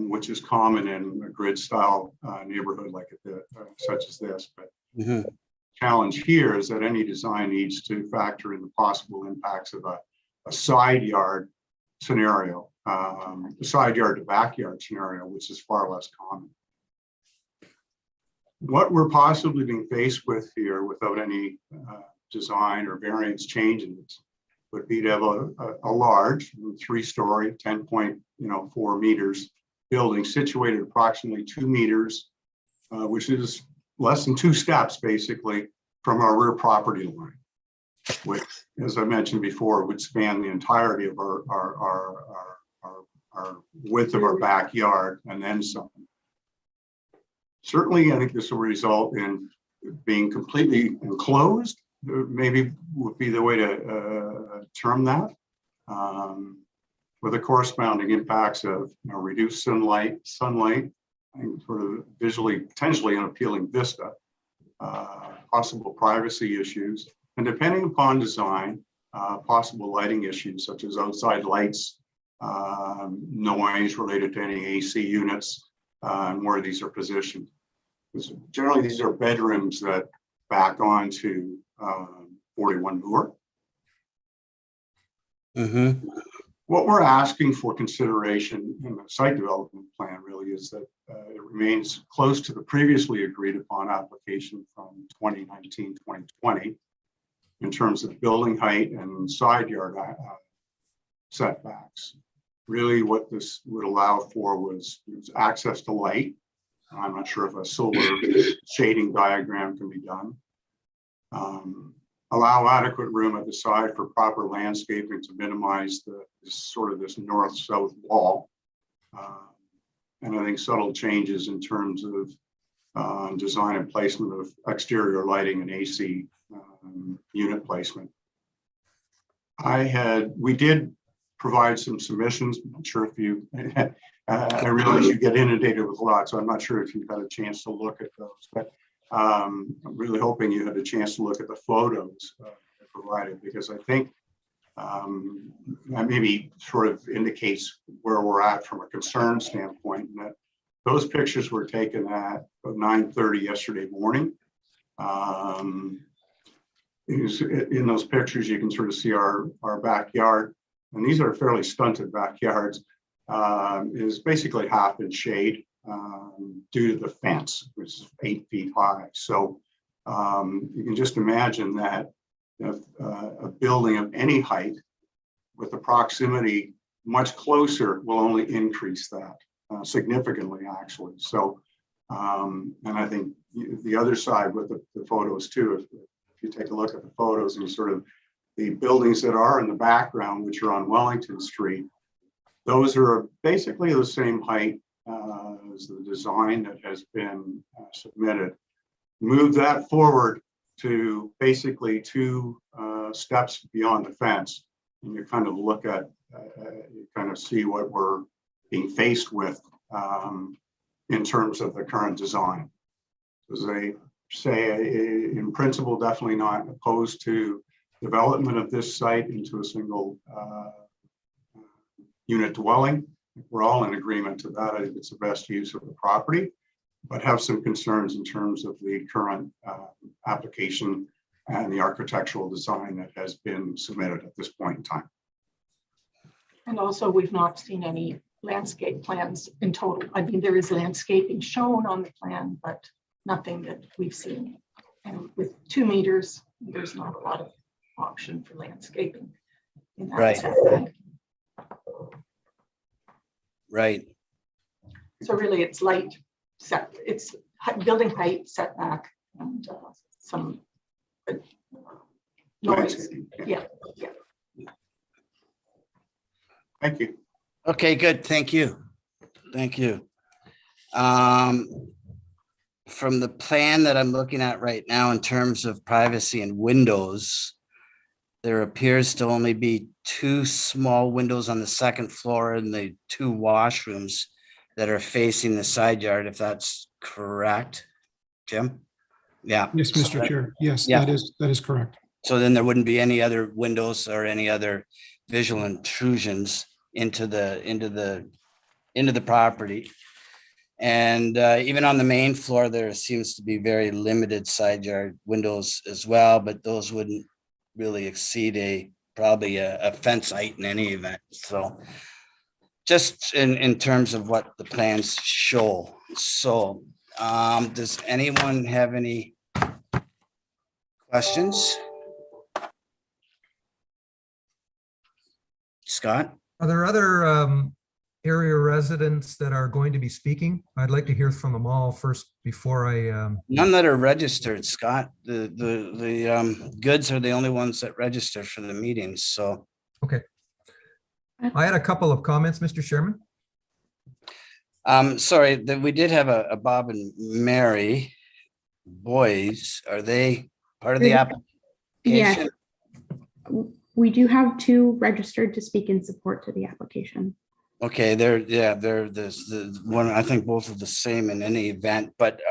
which is common in a grid style neighborhood like such as this. But the challenge here is that any design needs to factor in the possible impacts of a side yard scenario, a side yard to backyard scenario, which is far less common. What we're possibly being faced with here without any design or variance changes would be to have a large 3-story, 10.4 meters building situated approximately 2 meters, which is less than 2 steps basically from our rear property line, which, as I mentioned before, would span the entirety of our width of our backyard and then some. Certainly, I think this will result in being completely enclosed, maybe would be the way to term that, with the corresponding impacts of reduced sunlight, and sort of visually, potentially unappealing vista, possible privacy issues, and depending upon design, possible lighting issues such as outside lights, noise related to any AC units, and where these are positioned. Generally, these are bedrooms that back onto 41 Bloor. What we're asking for consideration in the site development plan really is that it remains close to the previously agreed upon application from 2019-2020 in terms of building height and side yard setbacks. Really what this would allow for was access to light. I'm not sure if a solar shading diagram can be done. Allow adequate room at the side for proper landscaping to minimize this north-south wall. And I think subtle changes in terms of design and placement of exterior lighting and AC unit placement. We did provide some submissions. I'm not sure if you, I realize you get inundated with a lot, so I'm not sure if you've had a chance to look at those, but I'm really hoping you had a chance to look at the photos provided, because I think that maybe sort of indicates where we're at from a concern standpoint, and that those pictures were taken at about 9:30 yesterday morning. In those pictures, you can sort of see our backyard, and these are fairly stunted backyards. Is basically half in shade due to the fence, which is 8 feet high. So you can just imagine that if a building of any height with the proximity much closer will only increase that significantly, actually. So, and I think the other side with the photos too, if you take a look at the photos and sort of the buildings that are in the background, which are on Wellington Street, those are basically the same height as the design that has been submitted. Move that forward to basically 2 steps beyond the fence, and you kind of look at, you kind of see what we're being faced with in terms of the current design. As I say, in principle, definitely not opposed to development of this site into a single unit dwelling. We're all in agreement to that. I think it's the best use of the property. but have some concerns in terms of the current application and the architectural design that has been submitted at this point in time. And also, we've not seen any landscape plans in total. I mean, there is landscaping shown on the plan, but nothing that we've seen. And with 2 meters, there's not a lot of option for landscaping in that Right. setback. Right. So really, it's light set. It's building height, setback, and some noise. Yeah. Thank you. Okay, good. Thank you. Thank you. From the plan that I'm looking at right now in terms of privacy and windows, there appears to only be 2 small windows on the second floor and the 2 washrooms that are facing the side yard, if that's correct. Jim? Yeah. Yes, Mr. Chair. Yes, Yeah. that is correct. So then there wouldn't be any other windows or any other visual intrusions into the property. And even on the main floor, there seems to be very limited side yard windows as well, but those wouldn't really exceed probably a fence height in any event. So just in terms of what the plans show. So does anyone have any questions? Scott? Are there other area residents that are going to be speaking? I'd like to hear from them all first before I. None that are registered, Scott. The goods are the only ones that register for the meetings, so. Okay. I had a couple of comments, Mr. Chairman. Sorry, we did have a Bob and Mary Boys. Are they part of the application? Yes. We do have 2 registered to speak in support to the application. Okay, they're the one, I think both are the same in any event, but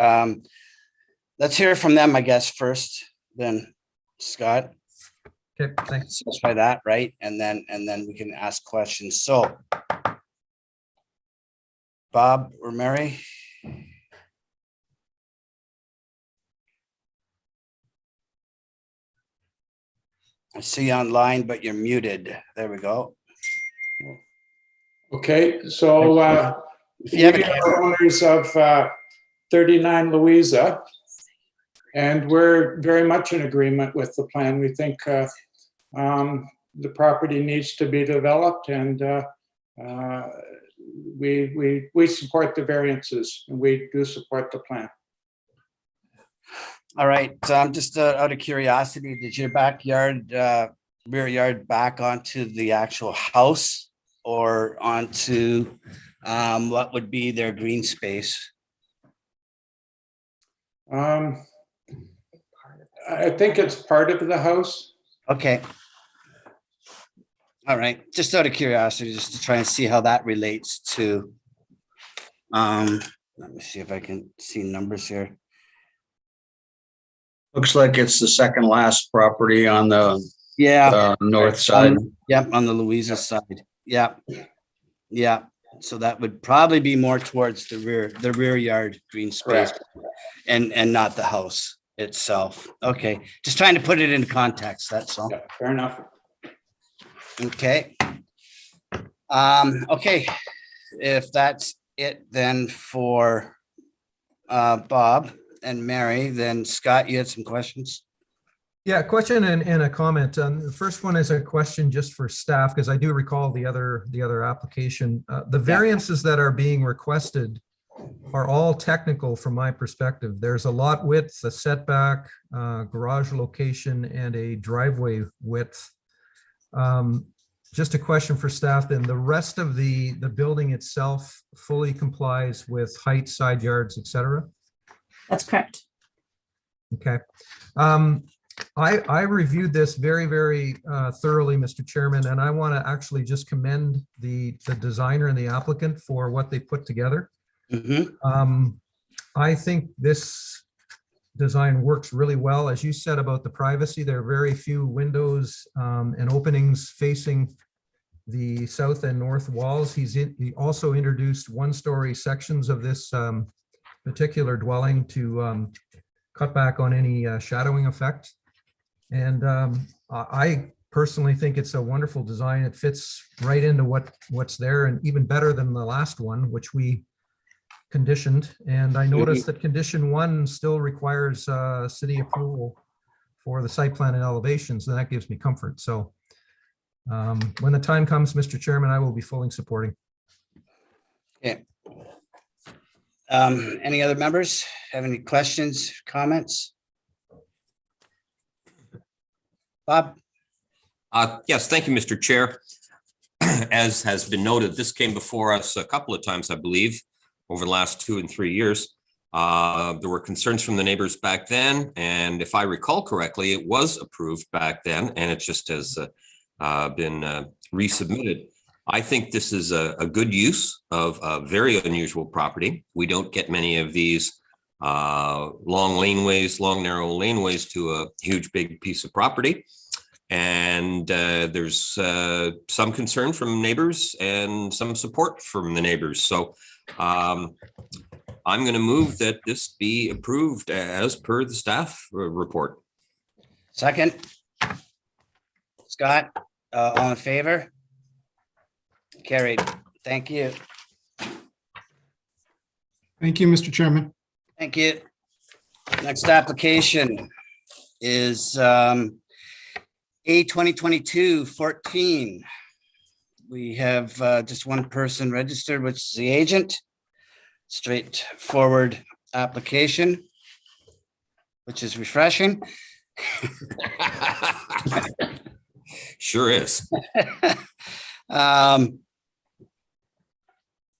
let's hear from them, I guess, first, then Scott. Okay, thanks. Satisfy that, right? And then we can ask questions. So Bob or Mary? I see you online, but you're muted. There we go. Okay, so we are owners of 39 Louisa, and we're very much in agreement with the plan. We think the property needs to be developed, and we support the variances, and we do support the plan. All right, just out of curiosity, did your backyard, rear yard back onto the actual house or onto what would be their green space? I think it's part of the house. Okay. All right, just out of curiosity, just to try and see how that relates to, let me see if I can see numbers here. Looks like it's the second last property on the north side. Yep, on the Louisa side. Yep. Yeah. So that would probably be more towards the rear yard green space and not the house itself. Okay, just trying to put it into context, that's all. Yeah, fair enough. Okay. Okay, if that's it then for Bob and Mary, then Scott, you had some questions? Yeah, a question and a comment. The first one is a question just for staff, because I do recall the other application. The variances that are being requested are all technical from my perspective. There's a lot width, a setback, garage location, and a driveway width. Just a question for staff, then the rest of the building itself fully complies with height, side yards, et cetera? That's correct. Okay. I reviewed this very, very thoroughly, Mr. Chairman, and I want to actually just commend the designer and the applicant for what they put together. I think this design works really well. As you said about the privacy, there are very few windows and openings facing the south and north walls. He also introduced one-story sections of this particular dwelling to cut back on any shadowing effect. And I personally think it's a wonderful design. It fits right into what's there, and even better than the last one, which we conditioned. And I noticed that condition 1 still requires city approval for the site plan and elevations, and that gives me comfort. So when the time comes, Mr. Chairman, I will be fully supporting. Okay. Any other members have any questions, comments? Bob? Yes, thank you, Mr. Chair. As has been noted, this came before us a couple of times, I believe, over the last 2 and 3 years. There were concerns from the neighbors back then, and if I recall correctly, it was approved back then, and it just has been resubmitted. I think this is a good use of a very unusual property. We don't get many of these long narrow laneways to a huge, big piece of property. And there's some concern from neighbors and some support from the neighbors. So I'm going to move that this be approved as per the staff report. Second. Scott, all in favor? Carried. Thank you. Thank you, Mr. Chairman. Thank you. Next application is A 2022-14. We have just one person registered, which is the agent. Straightforward application, which is refreshing. Sure is.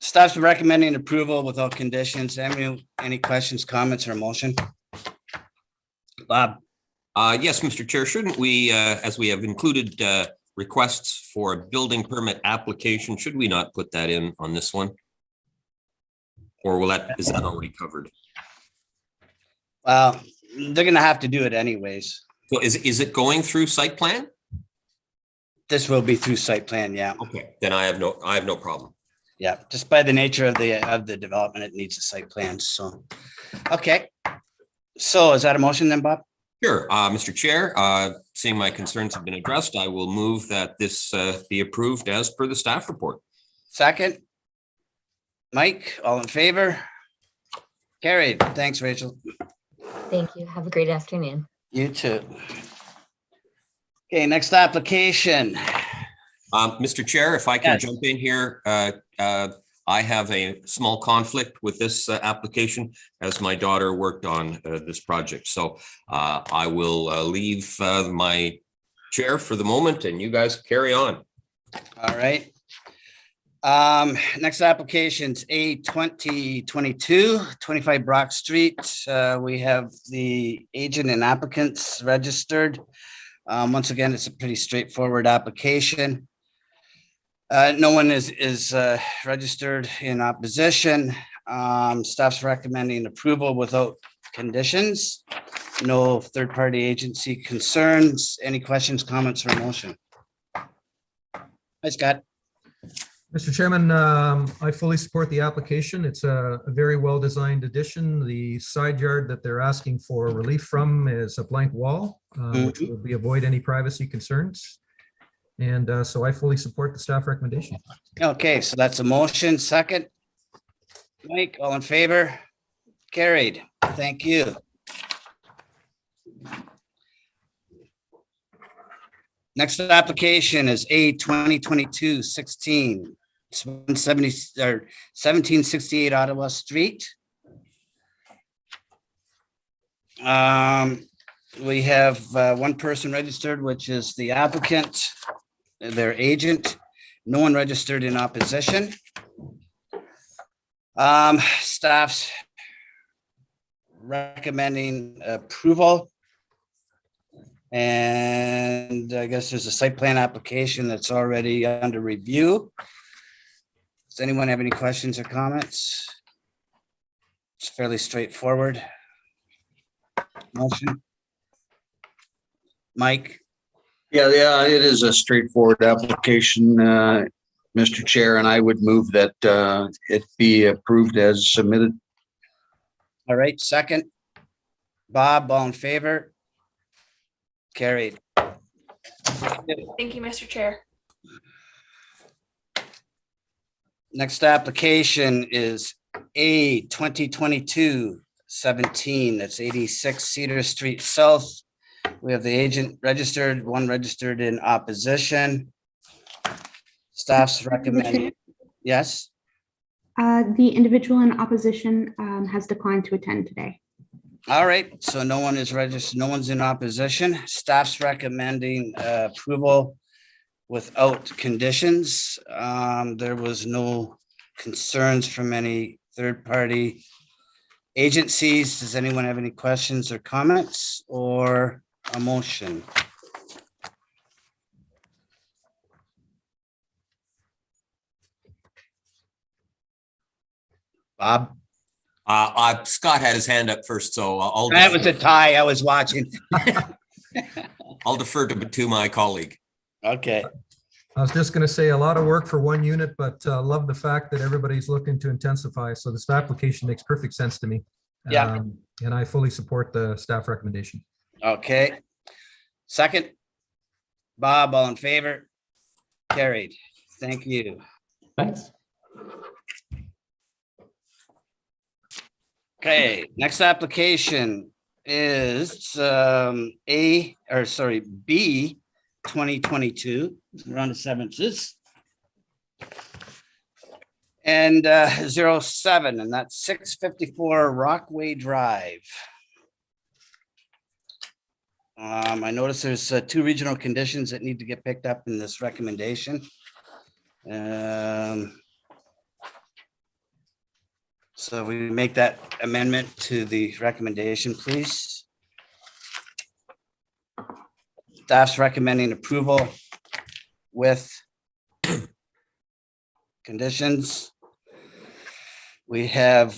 Staff's recommending approval without conditions. Any questions, comments, or motion? Bob? Yes, Mr. Chair, shouldn't we, as we have included requests for a building permit application, should we not put that in on this one? Or is that already covered? Well, they're gonna have to do it anyways. So is it going through site plan? This will be through site plan, yeah. Okay, then I have no problem. Yeah, just by the nature of the development, it needs a site plan, so. Okay, so is that a motion then, Bob? Sure, Mr. Chair, seeing my concerns have been addressed, I will move that this be approved as per the staff report. Second. Mike, all in favor? Carried. Thanks, Rachel. Thank you. Have a great afternoon. You too. Okay, next application. Mr. Chair, if I can jump in here, I have a small conflict with this application as my daughter worked on this project. So I will leave my chair for the moment and you guys carry on. All right. Next application's A 2022, 25 Brock Street. We have the agent and applicants registered. Once again, it's a pretty straightforward application. No one is registered in opposition. Staff's recommending approval without conditions. No third-party agency concerns. Any questions, comments, or motion? Hi, Scott. Mr. Chairman, I fully support the application. It's a very well-designed addition. The side yard that they're asking for relief from is a blank wall, which will avoid any privacy concerns. And so I fully support the staff recommendation. Okay, so that's a motion. Second. Mike, all in favor? Carried. Thank you. Next application is A 2022-16. It's 170 or 1768 Ottawa Street. We have one person registered, which is the applicant, their agent. No one registered in opposition. Staff's recommending approval. And I guess there's a site plan application that's already under review. Does anyone have any questions or comments? It's fairly straightforward. Motion. Mike? Yeah, it is a straightforward application, Mr. Chair, and I would move that it be approved as submitted. All right, second. Bob, all in favor? Carried. Thank you, Mr. Chair. Next application is A 2022-17. That's 86 Cedar Street South. We have the agent registered, one registered in opposition. Staff's recommending, yes? The individual in opposition has declined to attend today. All right, so no one is registered, no one's in opposition. Staff's recommending approval without conditions. There was no concerns from any third-party agencies. Does anyone have any questions or comments or a motion? Bob? Scott had his hand up first, so I'll. That was a tie. I was watching. I'll defer to my colleague. Okay. I was just going to say a lot of work for one unit, but love the fact that everybody's looking to intensify. So this application makes perfect sense to me. Yeah. And I fully support the staff recommendation. Okay. Second. Bob, all in favor? Carried. Thank you. Thanks. Okay, next application is B 2022, round of sevenths. And 07, and that's 654 Rockway Drive. I noticed there's two regional conditions that need to get picked up in this recommendation. So we make that amendment to the recommendation, please. Staff's recommending approval with conditions. We have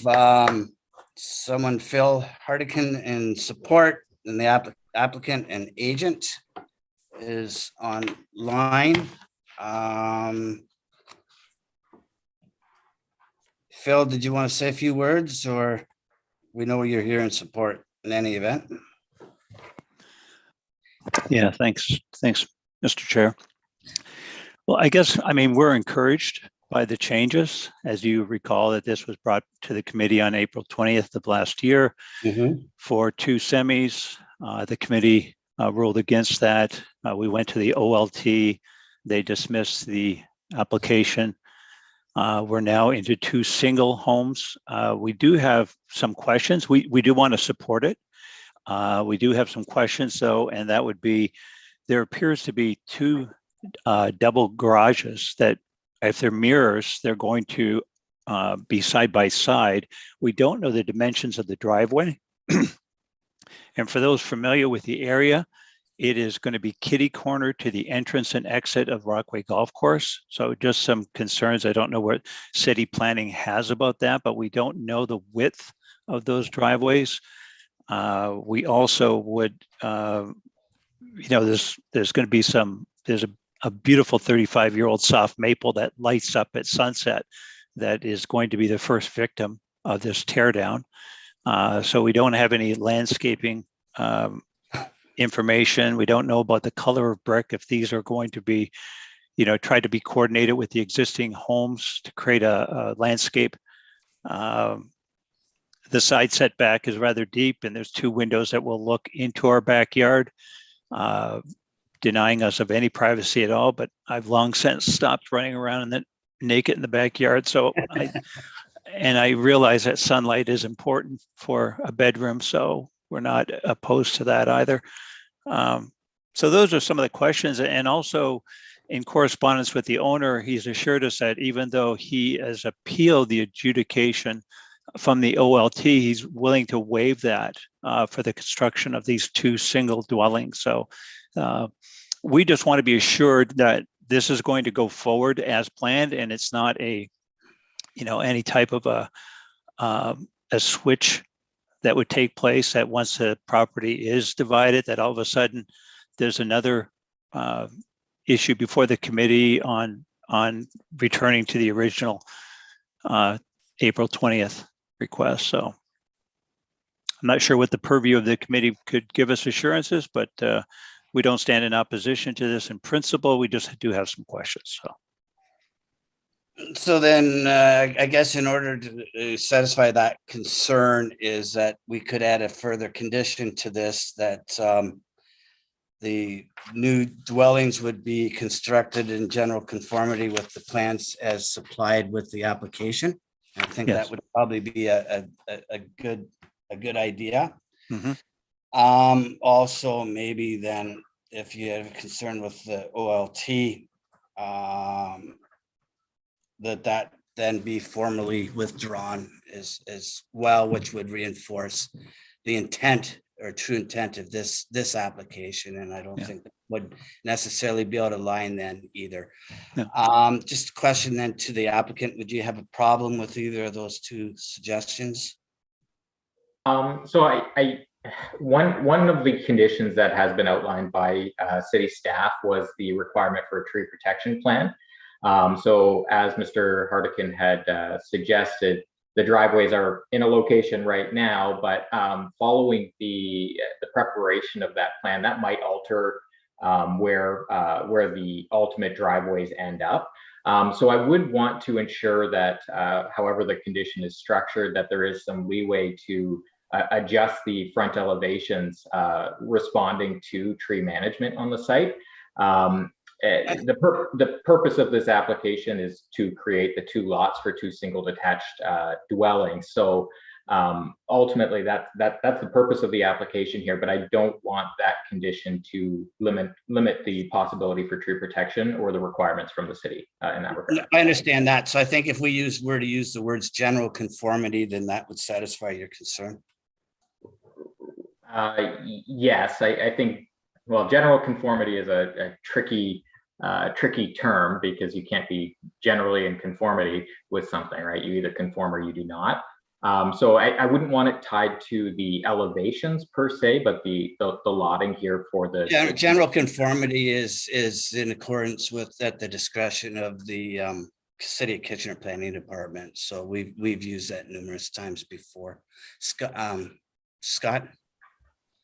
someone, Phil Hardican, in support, and the applicant and agent is online. Phil, did you want to say a few words, or we know you're here in support in any event? Yeah, thanks. Thanks, Mr. Chair. Well, I mean, we're encouraged by the changes. As you recall, that this was brought to the committee on April 20th of last year for 2 semis. The committee ruled against that. We went to the OLT. They dismissed the application. We're now into 2 single homes. We do have some questions. We do want to support it. We do have some questions though, and that would be, there appears to be 2 double garages that if they're mirrors, they're going to be side by side. We don't know the dimensions of the driveway. And for those familiar with the area, it is going to be kitty corner to the entrance and exit of Rockway Golf Course. So just some concerns. I don't know what city planning has about that, but we don't know the width of those driveways. We also would, there's going to be there's a beautiful 35-year-old soft maple that lights up at sunset that is going to be the first victim of this tear down. So we don't have any landscaping information. We don't know about the color of brick, if these are going to be, tried to be coordinated with the existing homes to create a landscape. The side setback is rather deep, and there's 2 windows that will look into our backyard, denying us of any privacy at all. But I've long since stopped running around naked in the backyard. So I realize that sunlight is important for a bedroom, so we're not opposed to that either. So those are some of the questions. And also in correspondence with the owner, he's assured us that even though he has appealed the adjudication from the OLT, he's willing to waive that for the construction of these 2 single dwellings. So we just want to be assured that this is going to go forward as planned, and it's not any type of a switch that would take place, that once the property is divided, that all of a sudden there's another issue before the committee on returning to the original April 20th request. So I'm not sure what the purview of the committee could give us assurances, but we don't stand in opposition to this in principle. We just do have some questions. So then, I guess in order to satisfy that concern is that we could add a further condition to this, that the new dwellings would be constructed in general conformity with the plans as supplied with the application. I think Yes. that would probably be a good idea. Mhm. Also, maybe then if you have a concern with the OLT, that then be formally withdrawn as well, which would reinforce the intent or true intent of this application. And I don't think that would necessarily be able to line then either. Just a question then to the applicant, would you have a problem with either of those two suggestions? So one of the conditions that has been outlined by city staff was the requirement for a tree protection plan. So as Mr. Hardikin had suggested, the driveways are in a location right now, but following the preparation of that plan, that might alter where the ultimate driveways end up. So I would want to ensure that, however the condition is structured, that there is some leeway to adjust the front elevations responding to tree management on the site. The purpose of this application is to create the two lots for two single detached dwellings. So ultimately, that's the purpose of the application here. But I don't want that condition to limit the possibility for tree protection or the requirements from the city in that regard. I understand that. So I think if we were to use the words general conformity, then that would satisfy your concern. Yes, I think. Well, general conformity is a tricky term because you can't be generally in conformity with something, right? You either conform or you do not. So I wouldn't want it tied to the elevations per se, but the lotting here for the general conformity is in accordance with at the discretion of the City of Kitchener Planning Department. So we've used that numerous times before. Scott.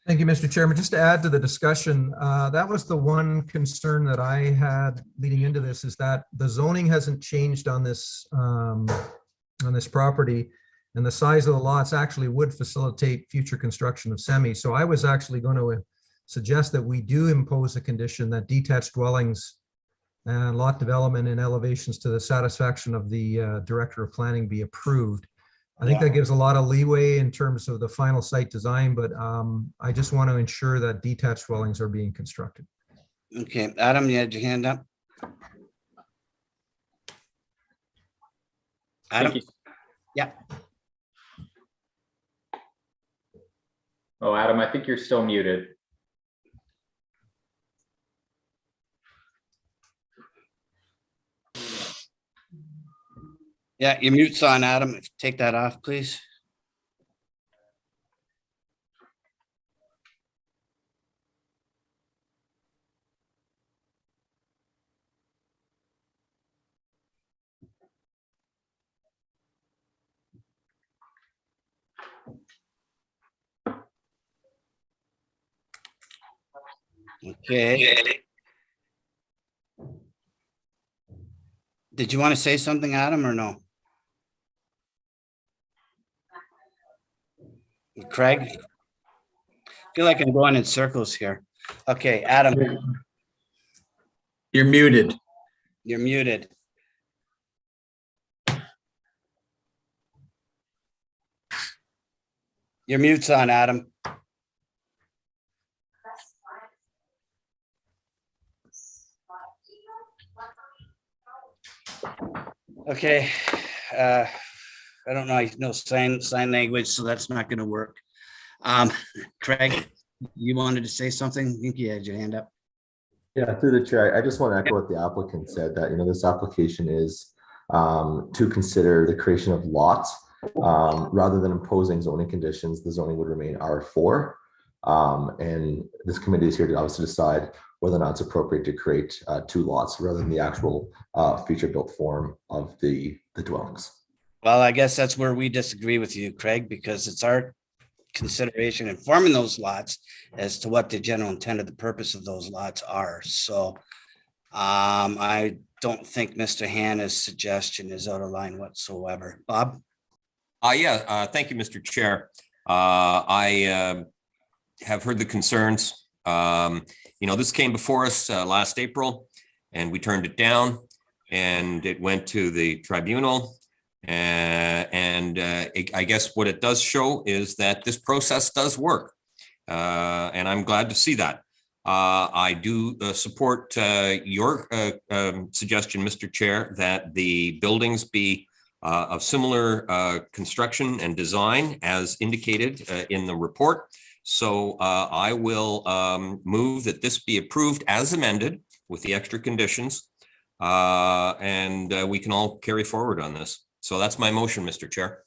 Thank you, Mr. Chairman. Just to add to the discussion, that was the one concern that I had leading into this, is that the zoning hasn't changed on this property, and the size of the lots actually would facilitate future construction of semis. So I was actually going to suggest that we do impose a condition that detached dwellings and lot development and elevations to the satisfaction of the Director of Planning be approved. I think that gives a lot of leeway in terms of the final site design, but I just want to ensure that detached dwellings are being constructed. Okay, Adam, you had your hand up. Adam? Yeah. Oh, Adam, I think you're still muted. Yeah, your mute's on, Adam. Take that off, please. Okay. Did you want to say something, Adam, or no? Craig? I feel like I'm going in circles here. Okay, Adam. You're muted. You're muted. Your mute's on, Adam. Okay. I don't know, I know sign language, so that's not going to work. Craig, you wanted to say something? I think you had your hand up. Yeah, through the chair, I just want to echo what the applicant said, that, this application is to consider the creation of lots rather than imposing zoning conditions. The zoning would remain R4. And this committee is here to obviously decide whether or not it's appropriate to create two lots rather than the actual feature built form of the dwellings. Well, I guess that's where we disagree with you, Craig, because it's our consideration in forming those lots as to what the general intent of the purpose of those lots are. So I don't think Mr. Hannah's suggestion is out of line whatsoever. Bob? Thank you, Mr. Chair. I have heard the concerns. This came before us last April and we turned it down and it went to the tribunal. I guess what it does show is that this process does work. And I'm glad to see that. I do support your suggestion, Mr. Chair, that the buildings be of similar construction and design as indicated in the report. So I will move that this be approved as amended with the extra conditions. And we can all carry forward on this. So that's my motion, Mr. Chair.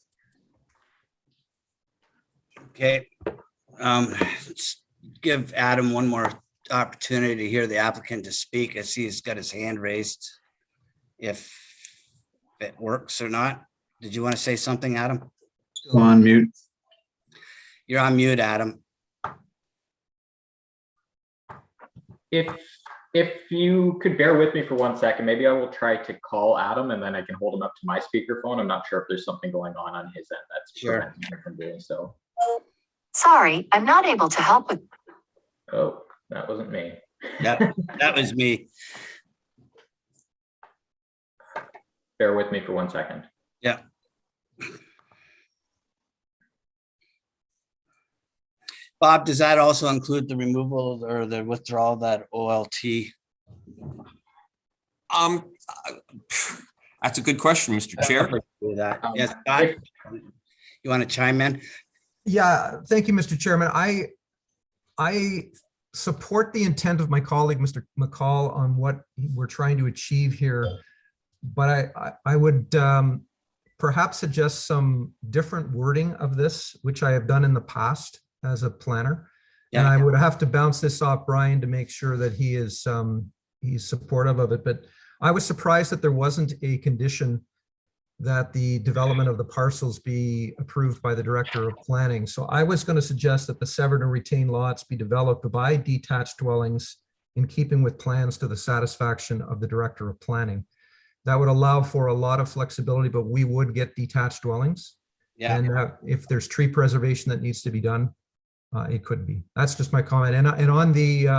Okay. Let's give Adam one more opportunity to hear the applicant to speak. I see he's got his hand raised. If it works or not. Did you want to say something, Adam? Still on mute. You're on mute, Adam. If you could bear with me for 1 second, maybe I will try to call Adam and then I can hold him up to my speakerphone. I'm not sure if there's something going on his end that's preventing him from doing so. Sorry, I'm not able to help with. Oh, that wasn't me. That was me. Bear with me for 1 second. Yeah. Bob, does that also include the removal or the withdrawal of that OLT? That's a good question, Mr. Chair. Yes, Scott, you want to chime in? Yeah, thank you, Mr. Chairman. I support the intent of my colleague, Mr. McCall, on what we're trying to achieve here. But I would perhaps suggest some different wording of this, which I have done in the past as a planner. And I would have to bounce this off Brian to make sure that he is he's supportive of it. But I was surprised that there wasn't a condition that the development of the parcels be approved by the Director of Planning. So I was going to suggest that the severed and retained lots be developed by detached dwellings in keeping with plans to the satisfaction of the Director of Planning. That would allow for a lot of flexibility, but we would get detached dwellings. Yeah. And if there's tree preservation that needs to be done, it could be. That's just my comment. And on the,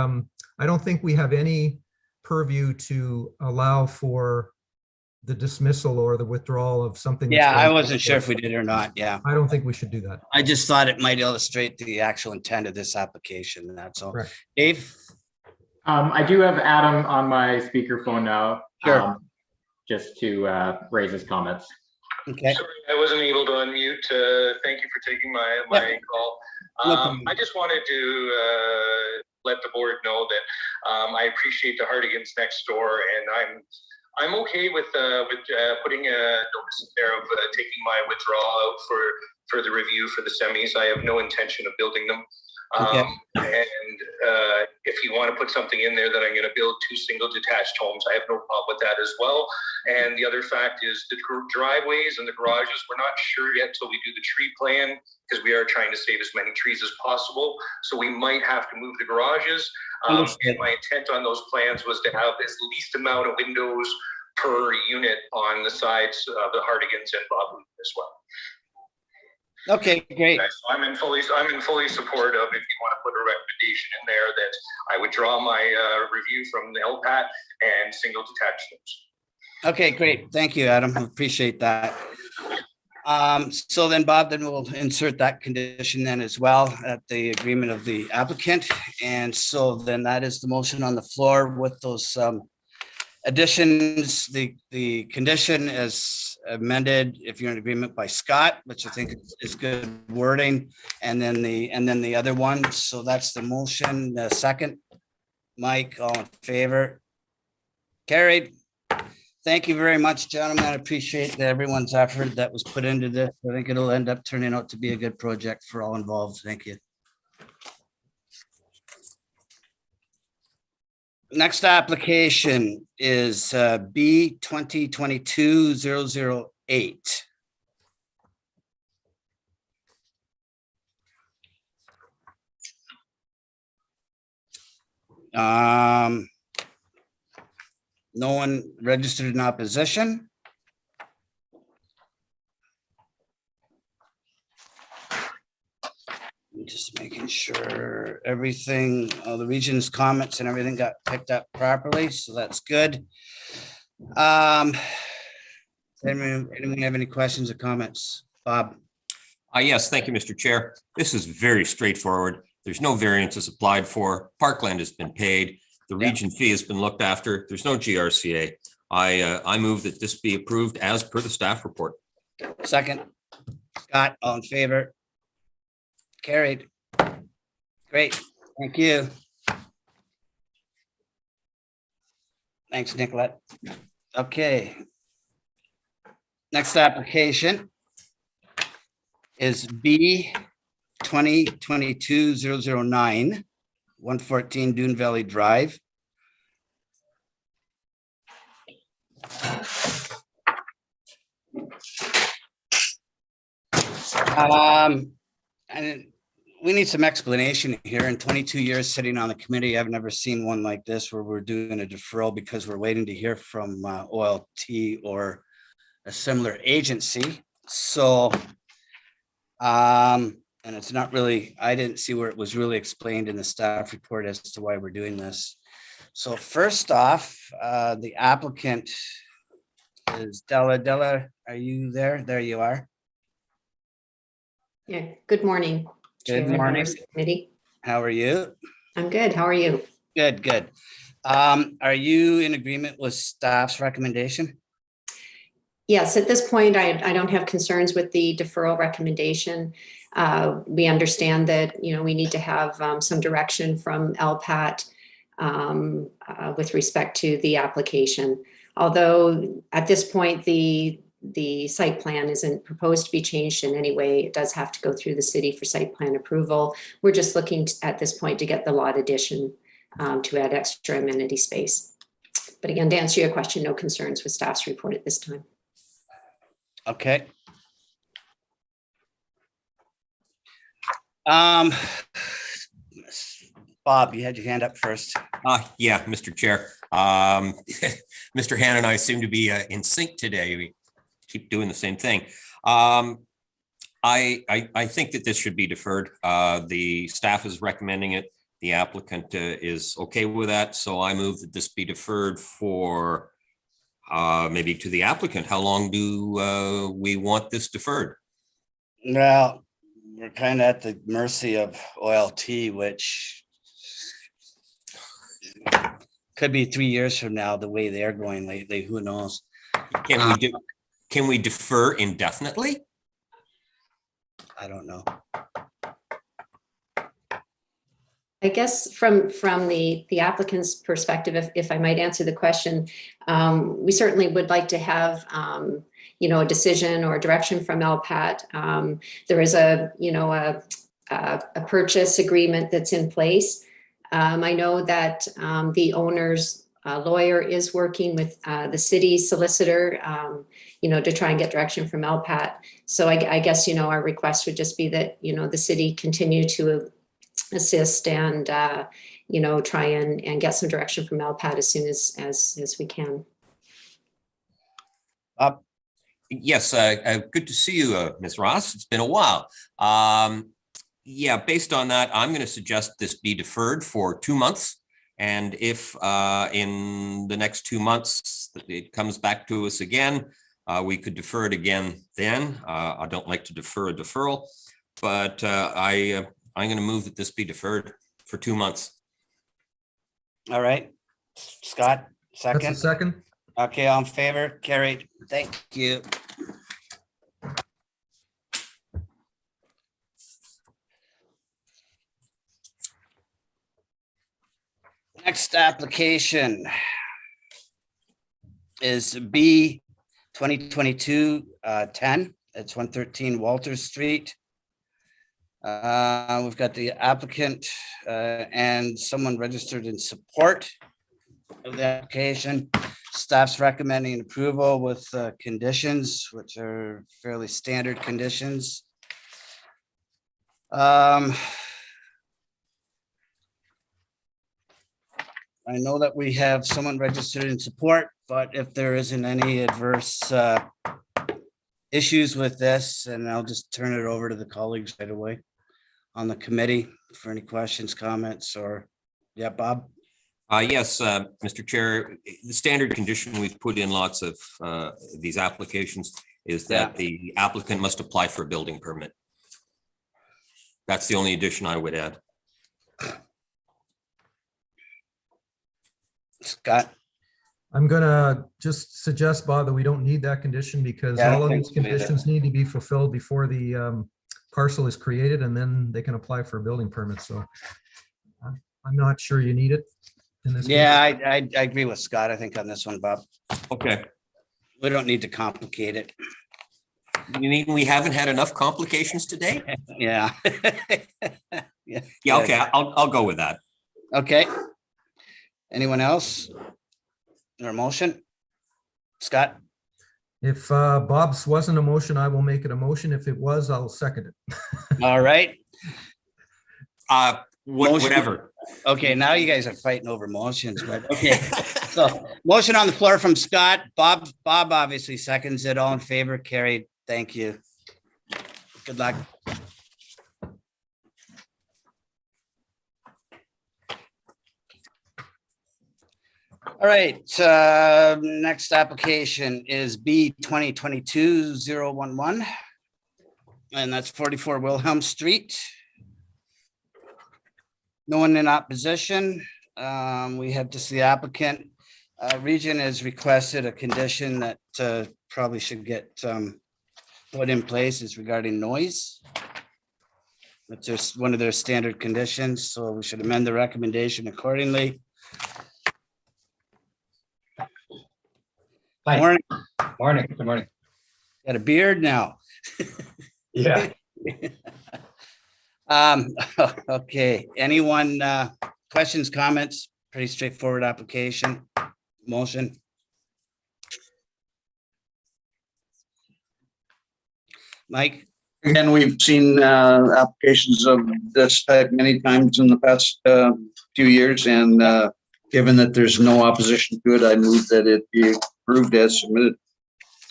I don't think we have any purview to allow for the dismissal or the withdrawal of something. Yeah, I wasn't sure if we did or not. Yeah. I don't think we should do that. I just thought it might illustrate the actual intent of this application. That's all. Right. Dave? I do have Adam on my speakerphone now. Sure. Just to raise his comments. Okay. Sorry, I wasn't able to unmute. Thank you for taking my call. I just wanted to let the board know that I appreciate the Hardigans next door, and I'm okay with putting a notice in there of taking my withdrawal out for the review for the semis. I have no intention of building them. And if you want to put something in there that I'm going to build 2 single detached homes, I have no problem with that as well. And the other fact is the driveways and the garages, we're not sure yet till we do the tree plan, because we are trying to save as many trees as possible. So we might have to move the garages. And my intent on those plans was to have as least amount of windows per unit on the sides of the Hardigans and Bob as well. Okay, great. So I'm in fully support of, if you want to put a recommendation in there, that I would draw my review from the LPAT and single detached homes. Okay, great. Thank you, Adam. I appreciate that. So then, Bob, then we'll insert that condition then as well at the agreement of the applicant. And so then that is the motion on the floor with those additions. The condition is amended, if you're in agreement, by Scott, which I think is good wording, and then the other one. So that's the motion. The second, Mike, all in favor? Carried. Thank you very much, gentlemen. I appreciate everyone's effort that was put into this. I think it'll end up turning out to be a good project for all involved. Thank you. Next application is B 2022-008. No one registered in opposition. I'm just making sure everything, all the region's comments and everything got picked up properly, so that's good. Anyone have any questions or comments? Bob? Yes, thank you, Mr. Chair. This is very straightforward. There's no variances applied for. Parkland has been paid. The region fee has been looked after. There's no GRCA. I move that this be approved as per the staff report. Second. Scott, all in favor? Carried. Great, thank you. Thanks, Nicolette. Okay. Next application is B 2022-009, 114 Dune Valley Drive. And we need some explanation here. In 22 years sitting on the committee, I've never seen one like this where we're doing a deferral because we're waiting to hear from OLT or a similar agency. So, and it's not really, I didn't see where it was really explained in the staff report as to why we're doing this. So first off, the applicant is Della. Della, are you there? There you are. Yeah, good morning. Good Chair, morning. members of the Committee. How are you? I'm good. How are you? Good, good. Are you in agreement with staff's recommendation? Yes, at this point, I don't have concerns with the deferral recommendation. We understand that, you know, we need to have some direction from LPAT with respect to the application. Although at this point, the site plan isn't proposed to be changed in any way. It does have to go through the city for site plan approval. We're just looking at this point to get the lot addition to add extra amenity space. But again, to answer your question, no concerns with staff's report at this time. Okay. Bob, you had your hand up first. Yeah, Mr. Chair. Mr. Han and I seem to be in sync today. We keep doing the same thing. I think that this should be deferred. The staff is recommending it. The applicant is okay with that. So I move that this be deferred for maybe to the applicant. How long do we want this deferred? Well, we're kind of at the mercy of OLT, which could be 3 years from now, the way they're going lately, who knows? Can we defer indefinitely? I don't know. I guess from the applicant's perspective, if I might answer the question, we certainly would like to have, you know, a decision or direction from LPAT. There is a purchase agreement that's in place. I know that the owner's lawyer is working with the city solicitor, you know, to try and get direction from LPAT. So I guess, you know, our request would just be that, you know, the city continue to assist and, you know, try and get some direction from LPAT as soon as we can. Yes, good to see you, Ms. Ross. It's been a while. Yeah, based on that, I'm going to suggest this be deferred for 2 months. And if in the next 2 months it comes back to us again, we could defer it again then. I don't like to defer a deferral, but I'm going to move that this be deferred for 2 months. All right. Scott, second. That's a second. Okay, all in favor? Carried. Thank you. Next application is B 2022-10. It's 113 Walter Street. We've got the applicant and someone registered in support of the application. Staff's recommending approval with conditions, which are fairly standard conditions. I know that we have someone registered in support, but if there isn't any adverse issues with this, and I'll just turn it over to the colleagues right away on the committee for any questions, comments, or, yeah, Bob? Yes, Mr. Chair, the standard condition we've put in lots of these applications is that the applicant must apply for a building permit. That's the only addition I would add. Scott? I'm gonna just suggest, Bob, that we don't need that condition because Yeah, I all don't of think these so either. conditions need to be fulfilled before the parcel is created, and then they can apply for a building permit. So I'm not sure you need it in this. Yeah, case. I agree with Scott, I think, on this one, Bob. Okay. We don't need to complicate it. You mean we haven't had enough complications today? Yeah. Yeah, okay, I'll go with that. Okay. Anyone else? Or motion? Scott? If Bob's wasn't a motion, I will make it a motion. If it was, I'll second it. All right. Motion. Whatever. Okay, now you guys are fighting over motions, but okay. So motion on the floor from Scott. Bob obviously seconds it. All in favor, carried. Thank you. Good luck. All right, next application is B 2022-011. And that's 44 Wilhelm Street. No one in opposition. We have just the applicant. Region has requested a condition that probably should get put in place is regarding noise. It's just one of their standard conditions, so we should amend the recommendation accordingly. Hi. Morning. Morning. Good morning. Got a beard now. Yeah. Okay, anyone, questions, comments? Pretty straightforward application, motion. Mike? Again, we've seen applications of this type many times in the past few years, and given that there's no opposition to it, I move that it be approved as submitted.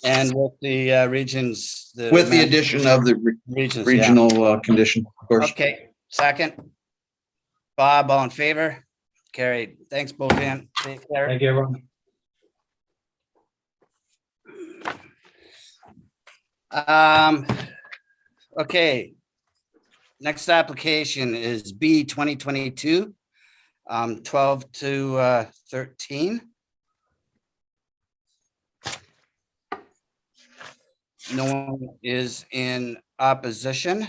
And with the regions. With the addition of the regions, regional condition, of course. Okay, second. Bob, all in favor? Carried. Thanks, Bojan. Take care. Thank you, everyone. Okay. Next application is B 2022, 12 to 13. No one is in opposition.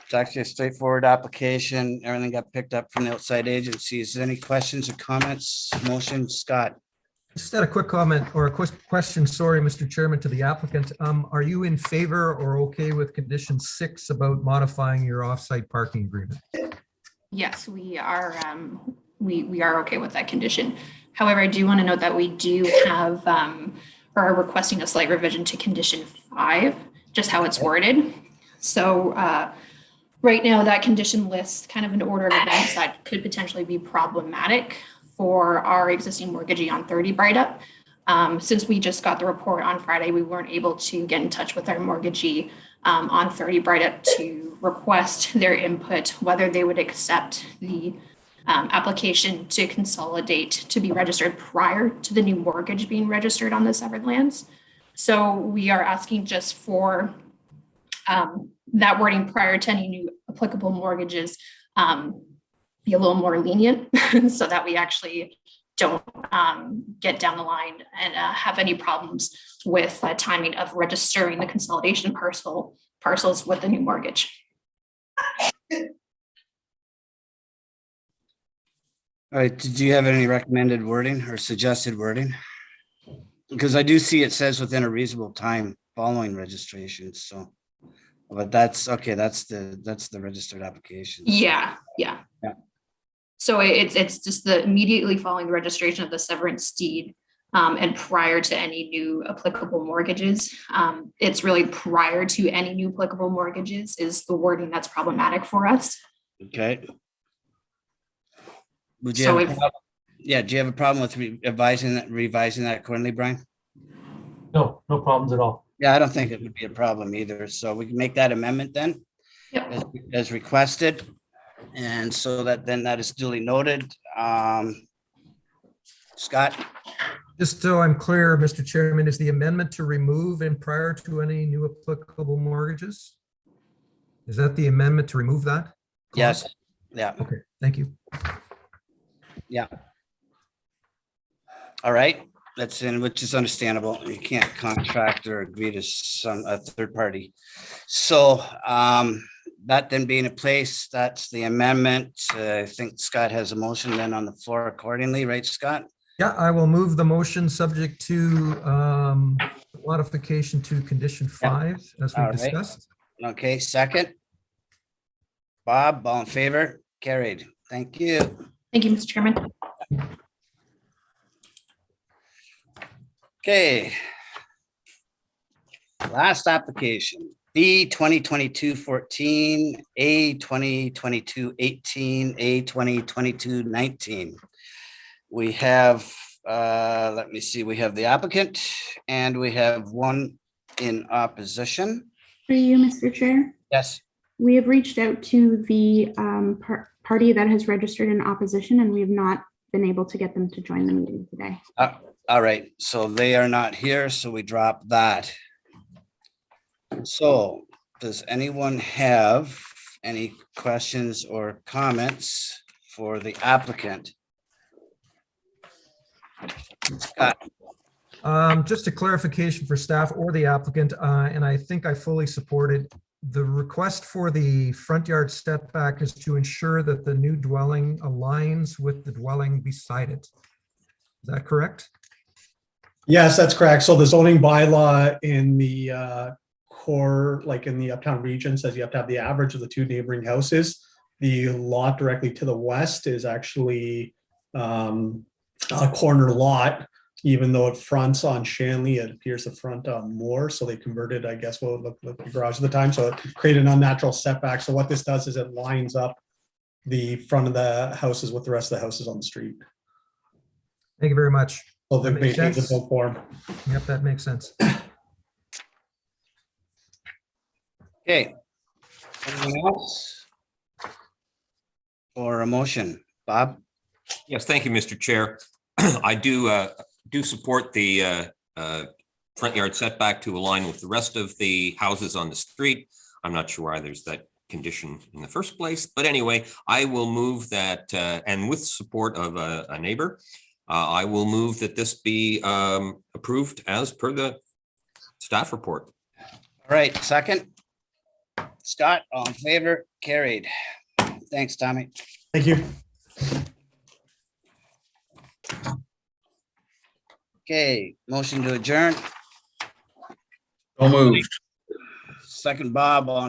It's actually a straightforward application. Everything got picked up from the outside agencies. Any questions or comments? Motion, Scott? Just had a quick comment or a quick question, sorry, Mr. Chairman, to the applicant. Are you in favor or okay with condition 6 about modifying your off-site parking agreement? Yes, we are. We are okay with that condition. However, I do want to note that we do have or are requesting a slight revision to condition 5, just how it's worded. So right now, that condition lists kind of an order of events that could potentially be problematic for our existing mortgagee on 30 Bright Up. Since we just got the report on Friday, we weren't able to get in touch with our mortgagee on 30 Bright Up to request their input, whether they would accept the application to consolidate to be registered prior to the new mortgage being registered on the severed lands. So we are asking just for that wording prior to any new applicable mortgages be a little more lenient so that we actually don't get down the line and have any problems with timing of registering the consolidation parcels with the new mortgage. All right, did you have any recommended wording or suggested wording? Because I do see it says within a reasonable time following registration, so. But that's, okay, that's the registered application. Yeah. So it's just the immediately following the registration of the severance deed and prior to any new applicable mortgages. It's really prior to any new applicable mortgages is the wording that's problematic for us. Okay. Would you So have a if- problem- Yeah, do you have a problem with revising that accordingly, Brian? No, no problems at all. Yeah, I don't think it would be a problem either. So we can make that amendment then as requested. And so that then that is duly noted. Scott? Just so I'm clear, Mr. Chairman, is the amendment to remove and prior to any new applicable mortgages? Is that the amendment to remove that? Yes. Yeah. Okay, thank you. Yeah. All right, that's in, which is understandable. You can't contract or agree to a third party. So that then being in place, that's the amendment. I think Scott has a motion then on the floor accordingly, right, Scott? Yeah, I will move the motion subject to modification to condition 5 as we All right. discussed. Okay, second. Bob, all in favor? Carried. Thank you. Thank you, Mr. Chairman. Okay. Last application, B 2022-14, A 2022-18, A 2022-19. We have, let me see, we have the applicant and we have one in opposition. For you, Mr. Chair, Yes. we have reached out to the party that has registered in opposition, and we have not been able to get them to join the meeting today. All right, so they are not here, so we drop that. So does anyone have any questions or comments for the applicant? Scott? Just a clarification for staff or the applicant, and I think I fully support it. The request for the front yard setback is to ensure that the new dwelling aligns with the dwelling beside it. Is that correct? Yes, that's correct. So the zoning bylaw in the core, like in the uptown region, says you have to have the average of the two neighboring houses. The lot directly to the west is actually a corner lot. Even though it fronts on Shanley, it appears to front on Moore. So they converted, I guess, what would look like the garage at the time. So it created an unnatural setback. So what this does is it lines up the front of the houses with the rest of the houses on the street. Thank you very much. So they That makes maintain the sense. full form. Yep, that makes sense. Okay. Anyone else? Or a motion? Bob? Yes, thank you, Mr. Chair. I do support the front yard setback to align with the rest of the houses on the street. I'm not sure why there's that condition in the first place, but anyway, I will move that, and with support of a neighbor, I will move that this be approved as per the staff report. All right, second. Scott, all in favor? Carried. Thanks, Tommy. Thank you. Okay, motion to adjourn. So moved. Second, Bob, all in